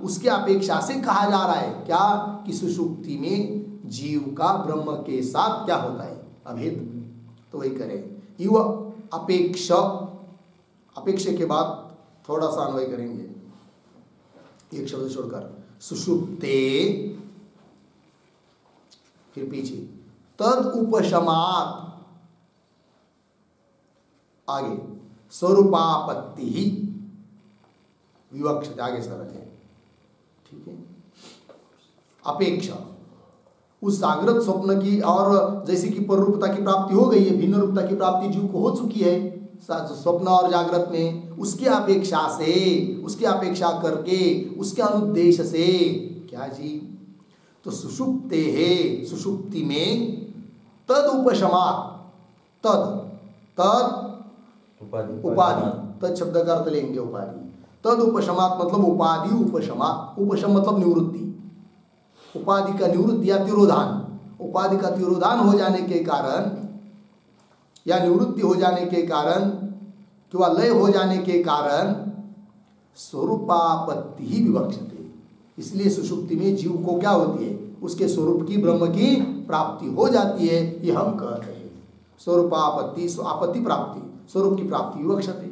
उसके अपेक्षा से कहा जा रहा है क्या? कि सुषुप्ति में जीव का ब्रह्म के साथ क्या होता है? अभेद। तो वही करें, इव अपेक्ष, अपेक्षा के बाद थोड़ा सा अन्वय करेंगे, एक शब्द छोड़कर, सुषुप्ते, फिर पीछे तद उपशमात, आगे स्वरूपापत्ति ही विवक्षित, आगे से रखें, ठीक है। अपेक्षा उस जागृत स्वप्न की, और जैसे कि पररूपता की प्राप्ति हो गई है, भिन्न रूपता की प्राप्ति जीव को हो चुकी है स्वप्न और जागृत में, उसकी अपेक्षा से, उसकी अपेक्षा करके, उसके अनुद्देश्य से क्या जी? तो सुषुप्ते है, सुषुप्ति में तद उपशमात, तद उपाधि, तद शब्द का अर्थ लेंगे उपाधि, तद उपशमात मतलब उपाधि उपशमा, उपशम मतलब निवृत्ति, उपाधि का निवृत्ति या तिरोधान, उपाधि का तिरोधान हो जाने के कारण या निवृत्ति हो जाने के कारण किंवा लय हो जाने के कारण स्वरूपापत्ति ही विवक्षते। इसलिए सुषुप्ति में जीव को क्या होती है? उसके स्वरूप की, ब्रह्म की प्राप्ति हो जाती है, ये हम कहते हैं स्वरूपापत्ति, आपत्ति प्राप्ति, स्वरूप की प्राप्ति विवक्षते।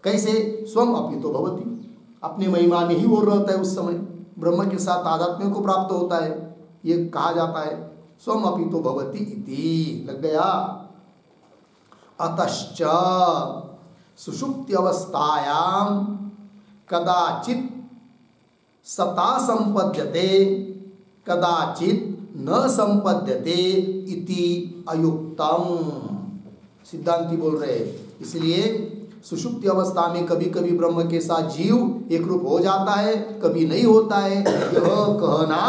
कैसे? स्वम अपि तो भवति, अपने महिमा में ही वो रहता है, उस समय ब्रह्म के साथ तादात्म्य को प्राप्त होता है, ये कहा जाता है स्वम अपि तो भवति इति। लग गया? अतश्च सुषुप्ति अवस्थायां कदाचित सता संपद्यते, कदाचित न संपद्यते इति अयुक्तम। सिद्धांती बोल रहे हैं, इसलिए सुषुप्ति अवस्था में कभी कभी ब्रह्म के साथ जीव एक रूप हो जाता है, कभी नहीं होता है, यह कहना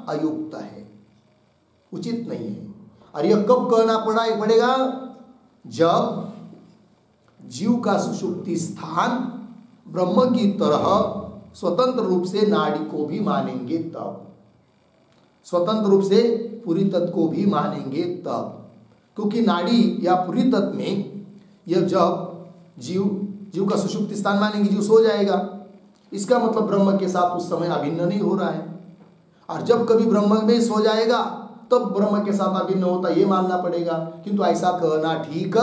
अयुक्त है, उचित नहीं है। और यह कब कहना पड़ेगा? जब जीव का सुषुप्ति स्थान ब्रह्म की तरह स्वतंत्र रूप से नाड़ी को भी मानेंगे तब, स्वतंत्र रूप से पुरी तत्व को भी मानेंगे तब। क्योंकि नाड़ी या पुरी तत्व में यह जब जीव का सुषुप्ति स्थान मानेंगे, जीव सो जाएगा, इसका मतलब ब्रह्म के साथ उस समय अभिन्न नहीं हो रहा है। और जब कभी ब्रह्म में सो जाएगा तब ब्रह्म के साथ अभिन्न होता, ये मानना पड़ेगा। किंतु ऐसा कहना ठीक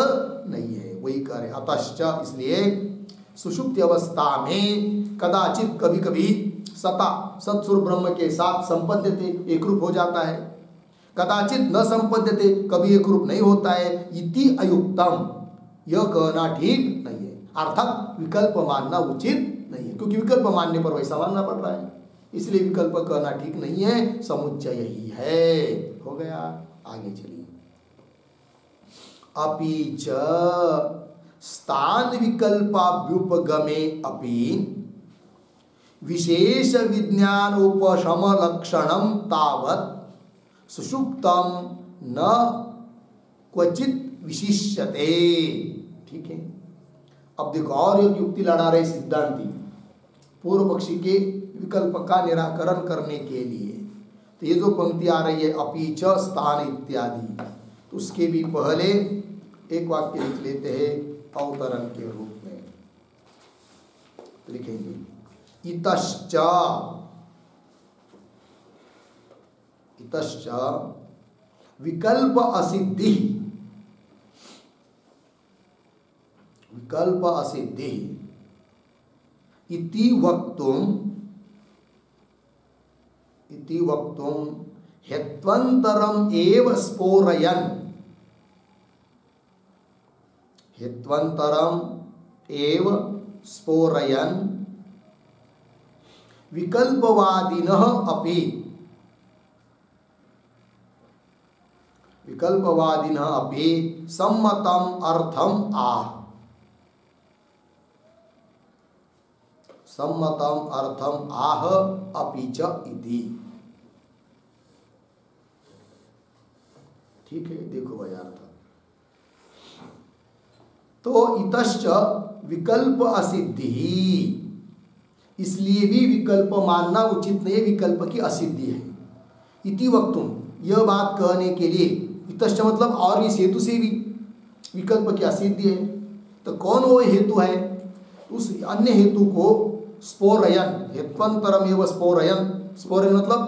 नहीं है, वही कह रहे। अतश्च, इसलिए सुषुप्ति अवस्था में कदाचित कभी कभी सता सत्स्वरूप ब्रह्म के साथ संपद्यते एक रूप हो जाता है, कदाचित न संपद्यते कभी एक रूप नहीं होता है, इति अयुक्तम, यह कहना ठीक नहीं है। अर्थात विकल्प मानना उचित नहीं है, क्योंकि विकल्प मानने पर वैसा मानना पड़ रहा है, इसलिए विकल्प कहना ठीक नहीं है। समुच्चय ही है। हो गया, आगे चलिए। अपि च स्थान विकल्पाभ्युपगमे अपि विशेष विज्ञान उपशम लक्षणम तावत् सुषुप्तम न क्वचित विशिष्यते। ठीक है, अब देखो और एक युक्ति लड़ा रहे सिद्धांती पूर्व पक्षी के विकल्प का निराकरण करने के लिए। तो ये जो पंक्ति आ रही है अपि च स्थान इत्यादि, तो उसके भी पहले एक वाक्य लिख लेते हैं अवतरण के रूप में। लिखेंगे इतश्च, इतश्च विकल्प असिद्धि, विकल्प असिद्धि इति वक्तुम हेत्वंतरम एव स्फोरयन्, हेत्वंतरम एव स्फोरयन् विकल्पवादिनः अपि, विकल्पवादिनः अपि सम्मतम अर्थम आह, सम्मतम अर्थम आह अपि च इति। ठीक है, देखो भाई अर्थ। तो इतश्च विकल्प असिद्धि, इसलिए भी विकल्प मानना उचित नहीं, विकल्प की असिद्धि है। इति वक्तुम, यह बात कहने के लिए, इतश्च मतलब और इस हेतु से भी विकल्प की असिद्धि है। तो कौन वो हेतु है? उस अन्य हेतु को स्फोरयन, हेत्वंतरम एवं स्फोरयन, स्फोरयन मतलब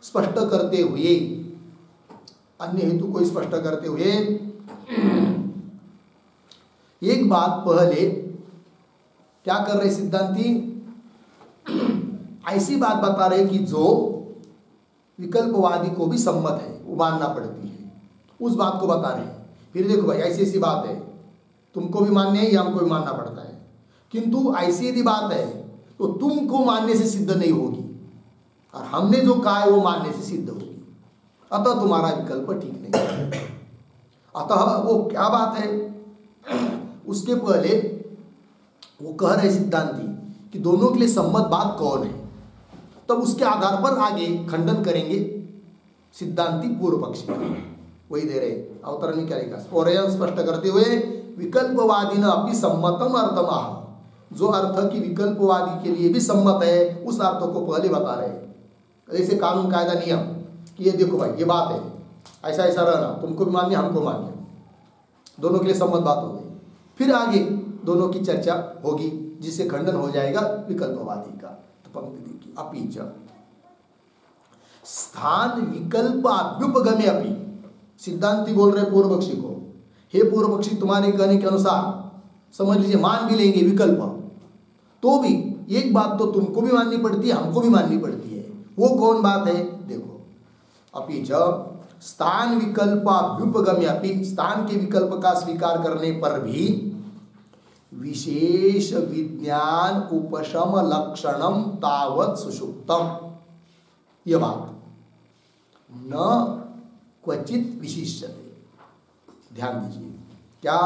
स्पष्ट करते हुए, अन्य हेतु को स्पष्ट करते हुए। एक बात पहले क्या कर रहे सिद्धांती, ऐसी बात बता रहे कि जो विकल्पवादी को भी सम्मत है, वो मानना पड़ती है, उस बात को बता रहे हैं। फिर देखो भाई ऐसी ऐसी बात है, तुमको भी माननी है या हमको भी मानना पड़ता है, किंतु ऐसी यदि बात है तो तुमको मानने से सिद्ध नहीं होगी, और हमने जो कहा है वो मानने से सिद्ध होगी, अतः तुम्हारा विकल्प ठीक नहीं है। अतः वो क्या बात है, उसके पहले वो कह रहे सिद्धांती कि दोनों के लिए सम्मत बात कौन है, तब उसके आधार पर आगे खंडन करेंगे सिद्धांती पूर्व पक्षी। वही दे रहे अवतरण में क्या लिखा, स्फोरयन स्पष्ट करते हुए विकल्पवादी न अपनी सम्मतम अर्थम आह, जो अर्थ की विकल्पवादी के लिए भी सम्मत है उस अर्थ को पहले बता रहे। जैसे कानून कायदा नियम कि ये देखो भाई ये बात है, ऐसा ऐसा रहना, तुमको भी मान्य हमको मान्य, दोनों के लिए सम्मत बात हो गई। फिर आगे दोनों की चर्चा होगी जिससे खंडन हो जाएगा विकल्पवादी का। तो पंक्ति देखिए, अपि च स्थान विकल्प अभ्युपगमे अपि, सिद्धांती बोल रहे पूर्व पक्षी को, हे पूर्व पक्षी तुम्हारे कहने के अनुसार समझ लीजिए मान भी लेंगे विकल्प, तो भी एक बात तो तुमको भी माननी पड़ती है हमको भी माननी पड़ती है। वो कौन बात है? देखो, अपि च स्थान विकल्प अभ्युपगम्य अपि, स्थान के विकल्प का स्वीकार करने पर भी विशेष विज्ञान उपशम लक्षणम तावत् सुषुप्तम, यह बात न क्वचित विशिष्यते। ध्यान दीजिए, क्या?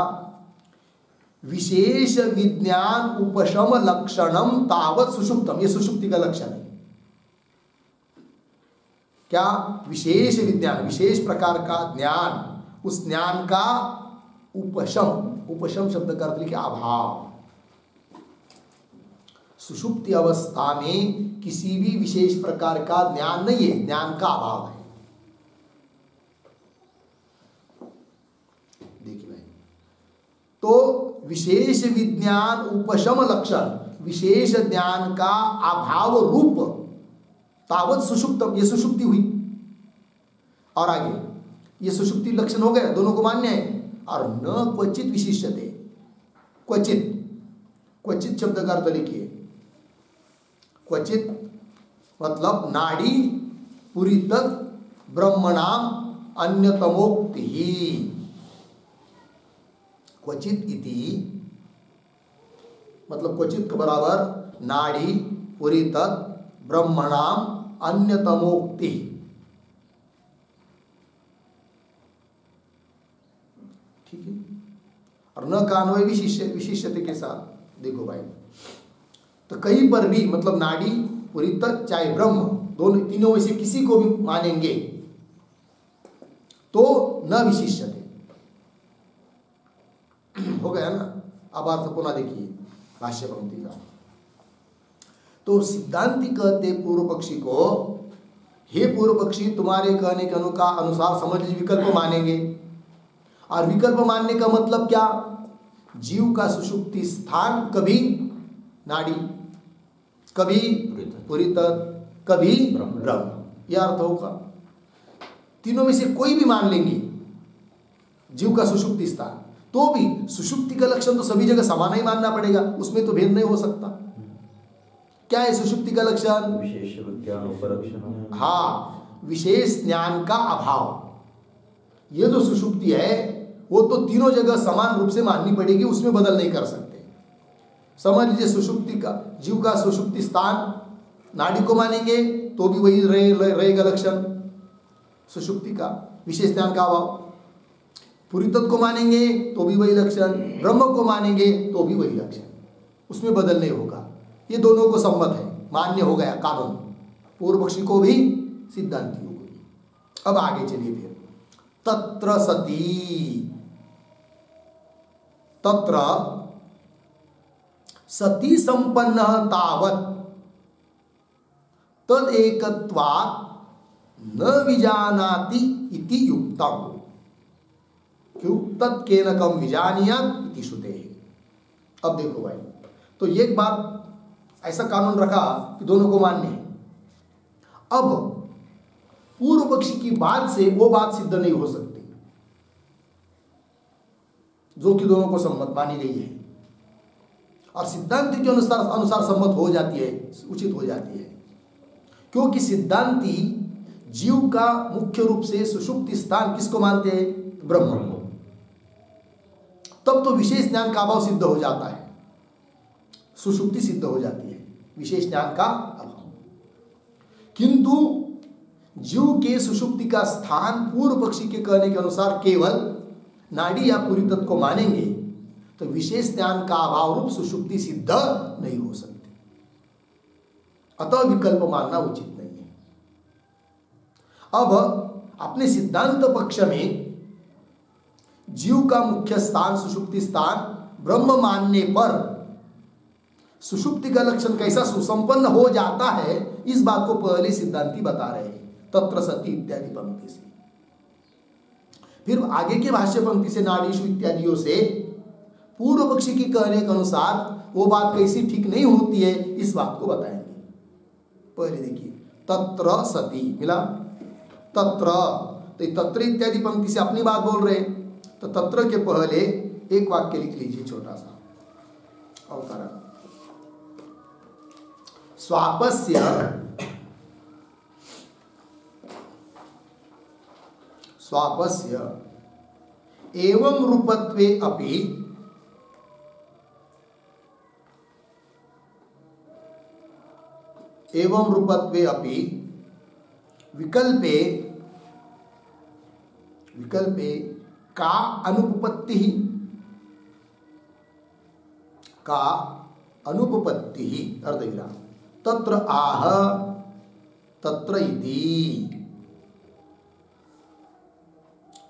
विशेष विज्ञान उपशम लक्षणम तावत सुषुप्तम, ये सुषुप्ति का लक्षण है। क्या? विशेष विज्ञान, विशेष प्रकार का ज्ञान, उस ज्ञान का उपशम, उपशम शब्द का अर्थ लिखिए अभाव। सुषुप्ति अवस्था में किसी भी विशेष प्रकार का ज्ञान नहीं है, ज्ञान का अभाव है। देखिए भाई, तो विशेष विज्ञान उपशम लक्षण, विशेष ज्ञान का अभाव रूप तावत सुषुप्तम, ये सुषुप्ति हुई। और आगे ये सुषुप्ति लक्षण हो गया, दोनों को मान्य है। और न क्वचित विशिष्यते, क्वचित, क्वचित शब्द का अर्थ लिखिए। क्वचित मतलब नाड़ी पुरीतत ब्रह्मणाम अन्यतमोक्ति ही। क्वचित इति मतलब क्वचित के बराबर नाड़ी पुरीतत ब्रह्मणाम अन्यतमोक्ति। ठीक है। और न का अन्वय विशिष्यते के साथ देखो भाई, तो कहीं पर भी मतलब नाड़ी पुरीतत चाहे ब्रह्म, दोनों तीनों में से किसी को भी मानेंगे तो न विशिष्यते। हो गया ना। अब अर्थ पुनः देखिए भाष्य पंक्ति का। तो सिद्धांती कहते पूर्व पक्षी को, हे पूर्व पक्षी, तुम्हारे कहने के अनुसार समझ लीजिए विकल्प मानेंगे। और विकल्प मानने का मतलब क्या? जीव का सुषुप्ति स्थान कभी नाड़ी, कभी पुरीतत, कभी ब्रह्म, यह अर्थ होगा। तीनों में से कोई भी मान लेंगे जीव का सुषुप्ति स्थान, तो भी सुषुप्ति का लक्षण तो सभी जगह समान ही मानना पड़ेगा, उसमें तो भेद नहीं हो सकता। क्या है सुषुप्ति का लक्षण? विशेष विज्ञान उपलक्षण। हाँ, विशेष ज्ञान का अभाव। ये जो सुषुप्ति है वो तो तीनों जगह समान रूप से माननी पड़ेगी, उसमें बदल नहीं कर सकते। समझ लीजिए सुषुप्ति का, जीव का सुषुप्ति स्थान नाड़ी को मानेंगे तो भी वही रहेगा लक्षण सुषुप्ति का, विशेष ज्ञान का अभाव। पुरीतत को मानेंगे तो भी वही लक्षण, ब्रह्म को मानेंगे तो भी वही लक्षण, उसमें बदल नहीं होगा। ये दोनों को सम्मत है, मान्य हो गया कानून, पूर्व पक्षी को भी सिद्धांति को भी। अब आगे चलिए फिर, तत्र सती, तत्र सती संपन्न तावत तद एकत्वात् न विजानाति इति युक्तम। क्यों? तत्केन कम विजानीयात् इति श्रुतेः। अब देखो भाई, तो ये एक बात ऐसा कानून रखा कि दोनों को मान्य है। अब पूर्व पक्षी की बात से वो बात सिद्ध नहीं हो सकती जो कि दोनों को सम्मत मानी गई है, और सिद्धांति के अनुसार सम्मत हो जाती है, उचित हो जाती है। क्योंकि सिद्धांति जीव का मुख्य रूप से सुषुप्ति स्थान किसको मानते हैं? ब्रह्म को। तब तो विशेष ज्ञान का अभाव सिद्ध हो जाता है, सुषुप्ति सिद्ध हो जाती है, विशेष ज्ञान का अभाव। किंतु जीव के सुषुप्ति का स्थान पूर्व पक्षी के कहने के अनुसार केवल नाड़ी या पुरीतत को मानेंगे तो विशेष ज्ञान का अभाव रूप सुषुप्ति सिद्ध नहीं हो सकती। अतः विकल्प मानना उचित नहीं है। अब अपने सिद्धांत पक्ष में जीव का मुख्य स्थान सुषुप्ति स्थान ब्रह्म मानने पर सुषुप्ति का लक्षण कैसा सुसंपन्न हो जाता है, इस बात को पहले सिद्धांती बता रहे हैं तत्र सती इत्यादि पंक्ति से। फिर आगे के भाष्य पंक्ति से नाड़ीषु इत्यादियों से पूर्व पक्षी के कहने के अनुसार वो बात कैसी ठीक नहीं होती है, इस बात को बताएंगे। पहले देखिए, तत्र सती मिला, तत्र, तो तत्र इत्यादि पंक्ति से अपनी बात बोल रहे हैं, तो तत्र के पहले एक वाक्य लिख लीजिए छोटा सा अवतरण। स्वापस्य स्वापस्य एवं रूपत्वे अपि विकल्पे विकल्पे का अनुपपत्ति ही, का अनुपपत्ति ही अर्धविराम, तत्र आह तत्र इति,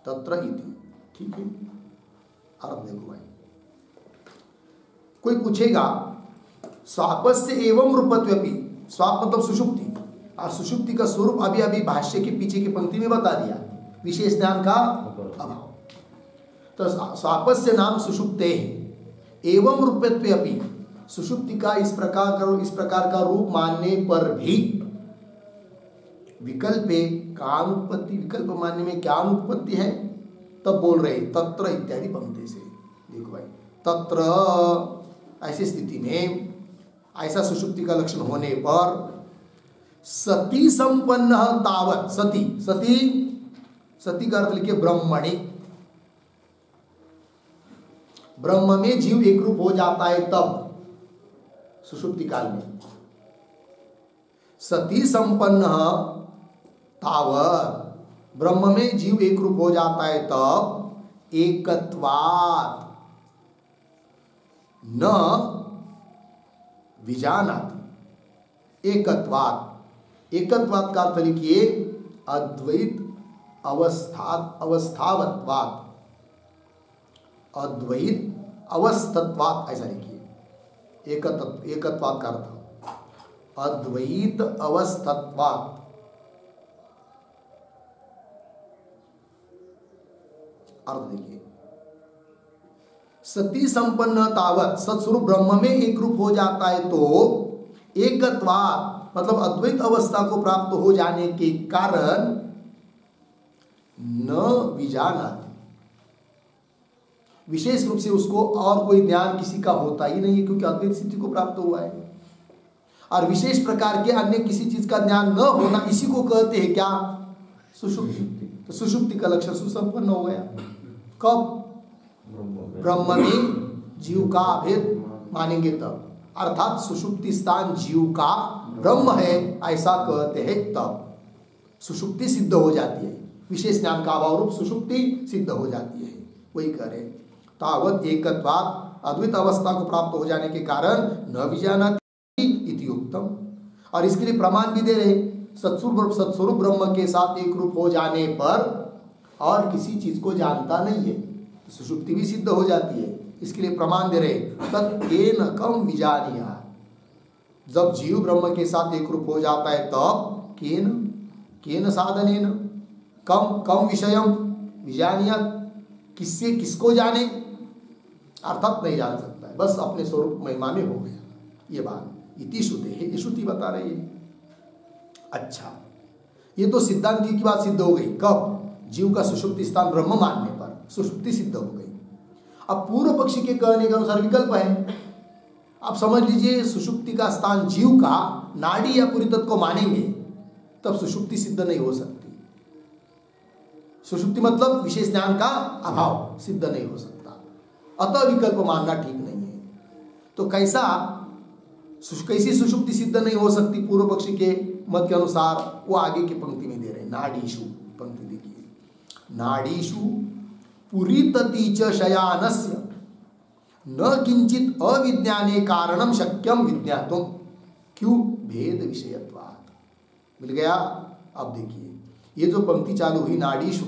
तत्र इति, ठीक है। अर्थ देखो भाई, कोई पूछेगा स्वापस्य एवं रूपत्वपि, स्वाप मतलब सुषुप्ति, और सुषुप्ति का स्वरूप अभी अभी भाष्य के पीछे की पंक्ति में बता दिया, विशेष ज्ञान का अभाव। तो स्वापस्य नाम सुषुप्ते एवं रूपत्वपि, सुषुप्ति का इस प्रकार का रूप मानने पर भी विकल्पे का अनुपत्ति, विकल्प मानने में क्या अनुपत्ति है, तब बोल रहे तत्र इत्यादि पंक्ति से। देखो भाई, तत्र ऐसी स्थिति में, ऐसा सुषुप्ति का लक्षण होने पर सती संपन्न तावत, सती, सती, सती का अर्थ लिखिए ब्रह्मणि, ब्रह्म में जीव एक रूप हो जाता है तब सुषुप्ति काल में। सती संपन्न तावत, ब्रह्म में जीव एक रूप हो जाता है तब एकत्वात् न विजानाति, एकत्वात्, एकत्वात् का अर्थ लिखिए अद्वैत अवस्थावत्वात्, अद्वैत अवस्थत्वात्, ऐसा लिखिए। एकत्वात् का अर्थ अद्वैत अवस्थत्वात्, अर्थ देखिए सती संपन्न तावत, सत्स्वरूप ब्रह्म में एक रूप हो जाता है तो एकत्वात् मतलब अद्वैत अवस्था को प्राप्त हो जाने के कारण न विजानाति, विशेष रूप से उसको और कोई ज्ञान किसी का होता ही नहीं है, क्योंकि अद्वैत स्थिति को प्राप्त हुआ है। और विशेष प्रकार के अन्य किसी चीज का ज्ञान न होना, इसी को कहते हैं क्या, सुषुप्ति। तो सुषुप्ति का लक्षण सुसंपन्न हो गया कब, ब्रह्म में जीव का भेद मानेंगे तब, अर्थात सुषुप्ति स्थान जीव का ब्रह्म है ऐसा कहते हैं तब सुषुप्ति सिद्ध हो जाती है, विशेष ज्ञान का अभाव रूप सुषुप्ति सिद्ध हो जाती है। वही कह रहे तावत एकत्वात्, अद्वैत अवस्था को प्राप्त हो जाने के कारण न विजानाति इति उक्तम, और इसके लिए प्रमाण भी दे रहे सत्स्वरूप ब्रह्म के साथ एक रूप हो जाने पर और किसी चीज को जानता नहीं है, तो सुषुप्ति भी सिद्ध हो जाती है। इसके लिए प्रमाण दे रहे तत्केन कम विजानिया, जब जीव ब्रह्म के साथ एक रूप हो जाता है तब केन, केन साधनेन, कम विषयम विजानिया, किससे किसको जाने, अर्थात नहीं जान सकता है, बस अपने स्वरूप महिमा में हो गया। ये बात इति श्रुते है, ये श्रुति बता रही है। अच्छा, ये तो सिद्धांति की बात सिद्ध हो गई कब, जीव का सुषुप्ति स्थान ब्रह्म मानने पर सुषुप्ति सिद्ध हो गई। अब पूर्व पक्षी के कहने के अनुसार विकल्प है। आप समझ लीजिए सुषुप्ति का स्थान जीव का नाड़ी या पूरी तत्व को मानेंगे तब सुषुप्ति सिद्ध नहीं हो सकती। सुषुप्ति मतलब विशेष ज्ञान का अभाव, सिद्ध नहीं हो सकता, अतः विकल्प मानना ठीक नहीं है। तो कैसी सुषुप्ति सिद्ध नहीं हो सकती पूर्व पक्षी के मत के अनुसार, वो आगे की पंक्ति में दे रहे हैं। नाडीषु, पंक्ति देखिए, नाडीषु पुरीतति च शयानस्य न किंचित अविज्ञाने कारणम शक्यम विज्ञातुम, क्यों, भेद विषयत्वात्। मिल गया। अब देखिए ये जो पंक्ति चालू हुई नाडीषु,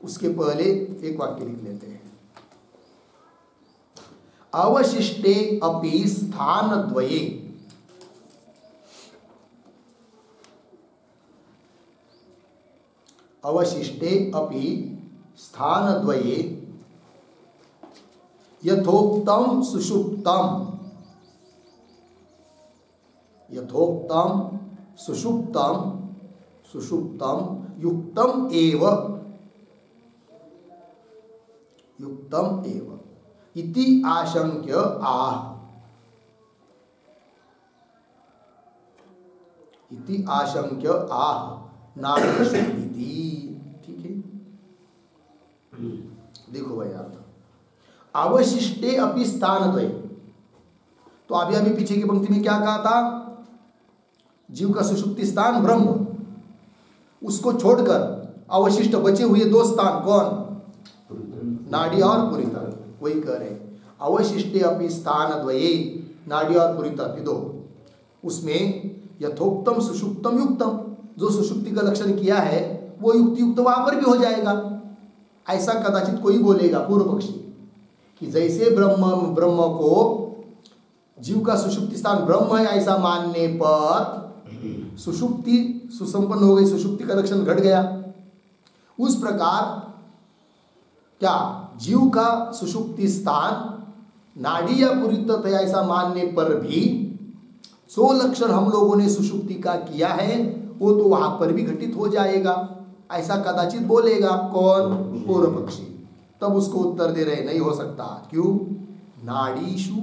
उसके पहले एक वाक्य लिख लेते हैं। अवशिष्टे अपि स्थानद्वये, अवशिष्टे अपि स्थानद्वये यथोक्तम सुषुप्तम, यथोक्तम सुषुप्तम, सुषुप्तम युक्तम एव, युक्तम एव इति आशंक्य आह, इति आशंक्य आह नाडीषु इति। ठीक है, देखो भाई अर्थ, अवशिष्टे अपि स्थानद्वये, तो अभी पीछे की पंक्ति में क्या कहा था, जीव का सुषुप्ति स्थान ब्रह्म, उसको छोड़कर अवशिष्ट बचे हुए दो स्थान कौन? नाड़ी और पुरीतक। वही कह रहे अवशिष्टे अपि स्थान द्वये, नाड़ी और पुरीतक दो, उसमें यथोक्तम सुषुप्तम युक्तम, जो सुषुप्ति का लक्षण किया है वो युक्त युक्त वहां पर भी हो जाएगा। ऐसा कदाचित कोई बोलेगा पूर्व पक्षी कि जैसे ब्रह्म को जीव का सुषुप्ति स्थान ब्रह्म है ऐसा मानने पर सुषुप्ति सुसंपन्न हो गई, सुषुप्ति का लक्षण घट गया, उस प्रकार क्या जीव का सुषुप्ति स्थान नाड़ी या पुरीतक है ऐसा मानने पर भी जो लक्षण हम लोगों ने सुषुप्ति का किया है वो तो वहां पर भी घटित हो जाएगा, ऐसा कदाचित बोलेगा कौन? पूर्व पक्षी। तब उसको उत्तर दे रहे नहीं हो सकता। क्यों? नाड़ीषु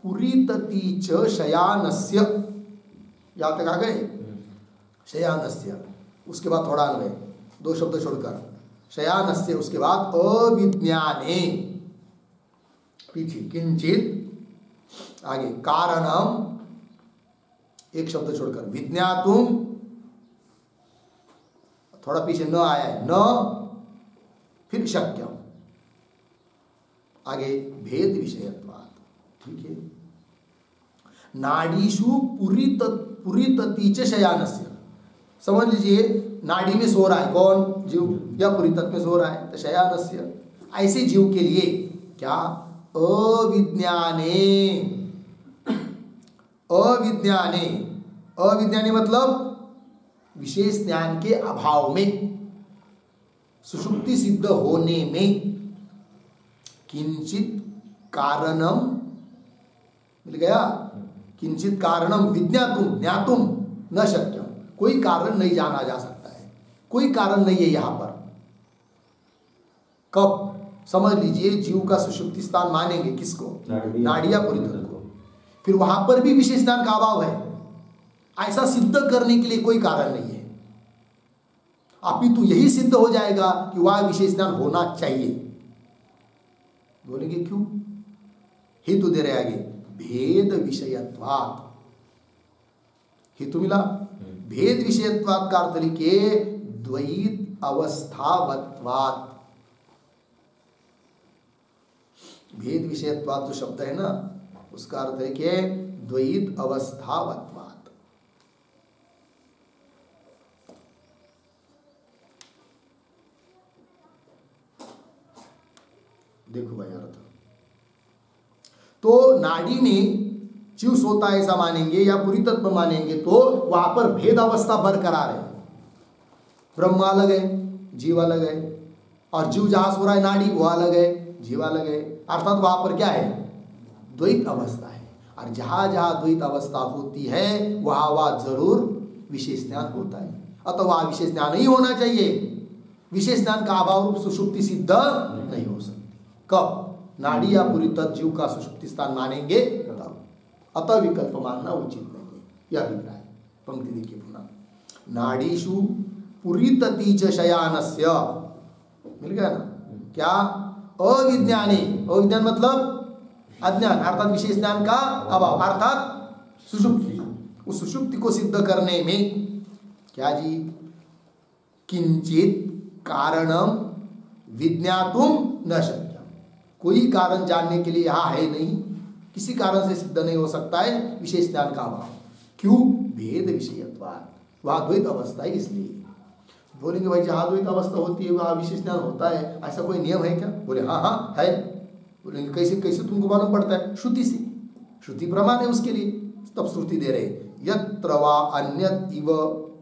पुरीतति च शयानस्य, यहां तक आ गए? शयानस्य, उसके बाद थोड़ा अन्वय, दो शब्द छोड़कर शयानस्य, उसके बाद अविज्ञाने, पीछे किंचित, आगे कारणम, एक शब्द छोड़कर विज्ञातुम, थोड़ा पीछे न आया है, न, फिर शक्यम, आगे भेद विषयत्वात्। ठीक है। नाड़ीषु पुरीतति च शयानस्य, समझ लीजिए नाड़ी में सो रहा है कौन? जीव, या पुरीतक में सो रहा है तो शयानस्य। ऐसे जीव के लिए क्या? अविज्ञाने, अविज्ञाने, अविज्ञाने मतलब विशेष ज्ञान के अभाव में, सुषुप्ति सिद्ध होने में, किंचित कारणम, मिल गया? किंचित कारणम विज्ञातुम, ज्ञातुम न शक्यम, कोई कारण नहीं जाना जा सकता है, कोई कारण नहीं है यहां पर। कब? समझ लीजिए जीव का सुषुप्ति स्थान मानेंगे किसको? नाड़ी या पुरीतक को, फिर वहां पर भी विशेष ज्ञान का अभाव है, ऐसा सिद्ध करने के लिए कोई कारण नहीं है, अपितु यही सिद्ध हो जाएगा कि वह विशेष ज्ञान होना चाहिए। बोलेंगे क्यों? हेतु दे रहे आगे, भेद विषयत्वात्। हेतु मिला? भेद विषयत्वात् का अर्थ लिखिए द्वैत अवस्थावत्वात्। भेद विषयत्वात् जो शब्द है ना, उसका अर्थ है कि द्वैत अवस्थावत्वात्। देखो भाई अर्थ, तो नाड़ी में जीव सोता है ऐसा मानेंगे या पुरीतक में मानेंगे तो वहां पर भेद अवस्था बरकरार है, ब्रह्म अलग है, जीव अलग है, और जीव जहां सो रहा है नाड़ी वो अलग है, जीव अलग है, अर्थात वहां पर क्या है? द्वैत अवस्था है। और जहां जहां द्वैत अवस्था होती है वहां वह जरूर विशेष ज्ञान होता है, अतः वह विशेष ज्ञान ही होना चाहिए, विशेष ज्ञान का अभाव सुषुप्ति सिद्ध नहीं हो सकती। कब? नाड़ी या पुरीतक जीव का सुषुप्ति स्थान मानेंगे तब, अतः विकल्प मानना उचित नहीं है, यह अभिप्राय। पंक्ति देखिए पुनः, नाड़ीषु पुरीतति च शयानस्य, मिल गया ना? क्या? अविज्ञाने, अविज्ञान मतलब अज्ञान, अर्थात विशेष ज्ञान का अभाव, अर्थात सुषुप्ति, उस सुषुप्ति को सिद्ध करने में क्या जी? किंचित कारणम विज्ञातुम न शक्यम, कोई कारण जानने के लिए यहाँ है नहीं, किसी कारण से सिद्ध नहीं हो सकता है विशेष ज्ञान का अभाव। क्यों? भेद विषयत्वात्, वहाँ द्वैत अवस्था है इसलिए। बोलेंगे भाई जहाँ द्वैत अवस्था होती है वहाँ विशेष ज्ञान होता है, ऐसा कोई नियम है क्या? बोले हाँ हाँ है। बोलेंगे कैसे? कैसे तुमको मालूम पड़ता है? श्रुति से, श्रुति प्रमाण है उसके लिए। तब श्रुति दे रहे, यत्र वा अन्यत् इव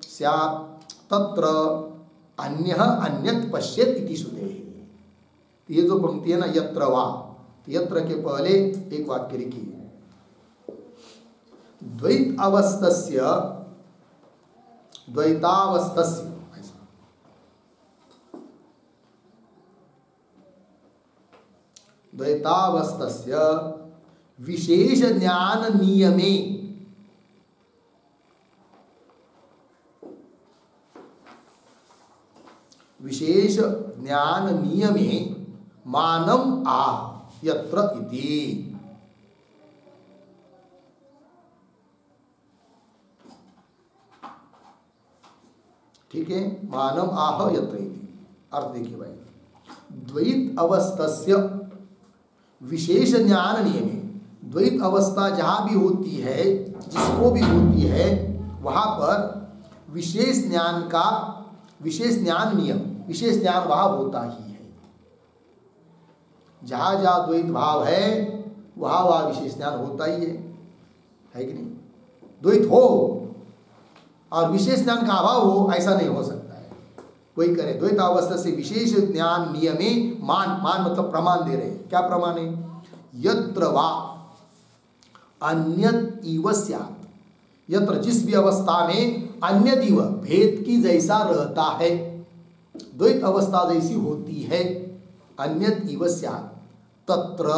स्यात् तत्र अन्यः अन्यत् पश्येत् इति श्रुतेः। ये जो पंक्ति है ना, यत्र वा, यत्र के पहले एक वाक्य लिखिए, द्वैत अवस्थस्य, द्वैतावस्थस्य, ऐसा द्वैतावस्थस्य विशेष ज्ञान नियमे, विशेष ज्ञान नियमे मानम आह यत्र इति। ठीक है, मानम आह यत्र इति। अर्थ देखिए भाई, द्वैत अवस्थस्य विशेष ज्ञान नियमे, द्वैत अवस्था जहाँ भी होती है, जिसको भी होती है, वहाँ पर विशेष ज्ञान का, विशेष ज्ञान नियम, विशेष ज्ञान वहाँ होता ही है। जहाँ जहाँ द्वैत भाव है वहाँ वहाँ विशेष ज्ञान होता ही है कि नहीं? द्वैत हो और विशेष ज्ञान का अभाव हो, ऐसा नहीं हो सकता है। कोई करे द्वैत अवस्था से विशेष ज्ञान नियमे, मान, मान मतलब प्रमाण दे रहे हैं। क्या प्रमाण है? यत्र वा अन्यत इव स्यात्, यत्र जिस भी अवस्था में अन्यत इव भेद की जैसा रहता है, द्वैत अवस्था जैसी होती है, अन्यत इव स्यात् तत्र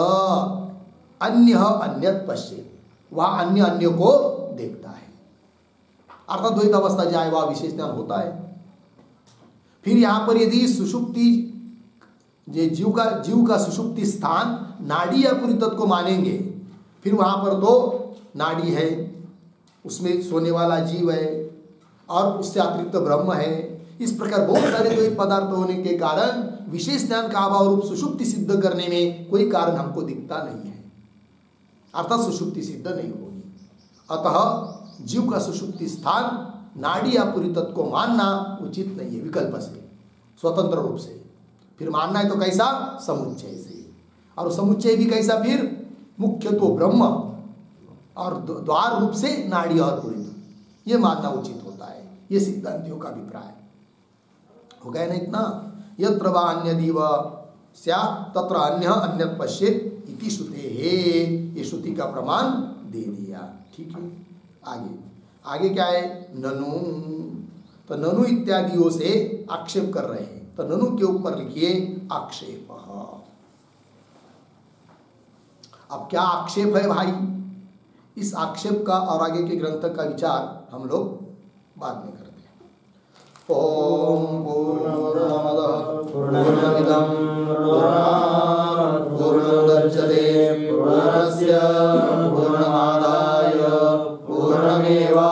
अन्य अन्यत पश्येत्, वह अन्य अन्य को देखता है। अर्थात द्वैत अवस्था जाए वह विशेष ज्ञान होता है। फिर यहाँ पर यदि सुषुप्ति, जीव का सुषुप्ति स्थान नाड़ी या पूरी तत्व को मानेंगे, फिर वहाँ पर तो नाड़ी है, उसमें सोने वाला जीव है और उससे अतिरिक्त ब्रह्म है। इस प्रकार बहुत सारे द्वैत पदार्थ होने के कारण विशेष ज्ञान का अभाव रूप सुषुप्ति सिद्ध करने में कोई कारण हमको दिखता नहीं है, अर्थात सुषुप्ति सिद्ध नहीं होगी। अतः जीव का सुषुप्ति स्थान नाड़ी या पूरी तत्व को मानना उचित नहीं है, विकल्प से, स्वतंत्र रूप से। फिर मानना है तो कैसा? समुच्चय से। और समुच्चय भी कैसा? फिर मुख्य तो ब्रह्म और द्वार रूप से नाड़ी और पूरी तत्व, ये मानना उचित होता है। ये सिद्धांतियों का अभिप्राय हो गया ना इतना। यत्र वा अन्यदिव स्यात् तत्र अन्य अन्यत् पश्येत् इति श्रुतेः, ये श्रुति का प्रमाण दे दिया। ठीक है, आगे क्या है? ननु, तो ननु इत्यादियों से आक्षेप कर रहे हैं, तो ननु के ऊपर लिखिए आक्षेप। अब क्या आक्षेप है भाई? इस आक्षेप का और आगे के ग्रंथ का विचार हम लोग बाद में करते हैं। ओम पूर्णमदः पूर्णमिदं पूर्णात् पूर्णमुदच्यते पूर्णस्य पूर्णमादाय पूर्णमेवा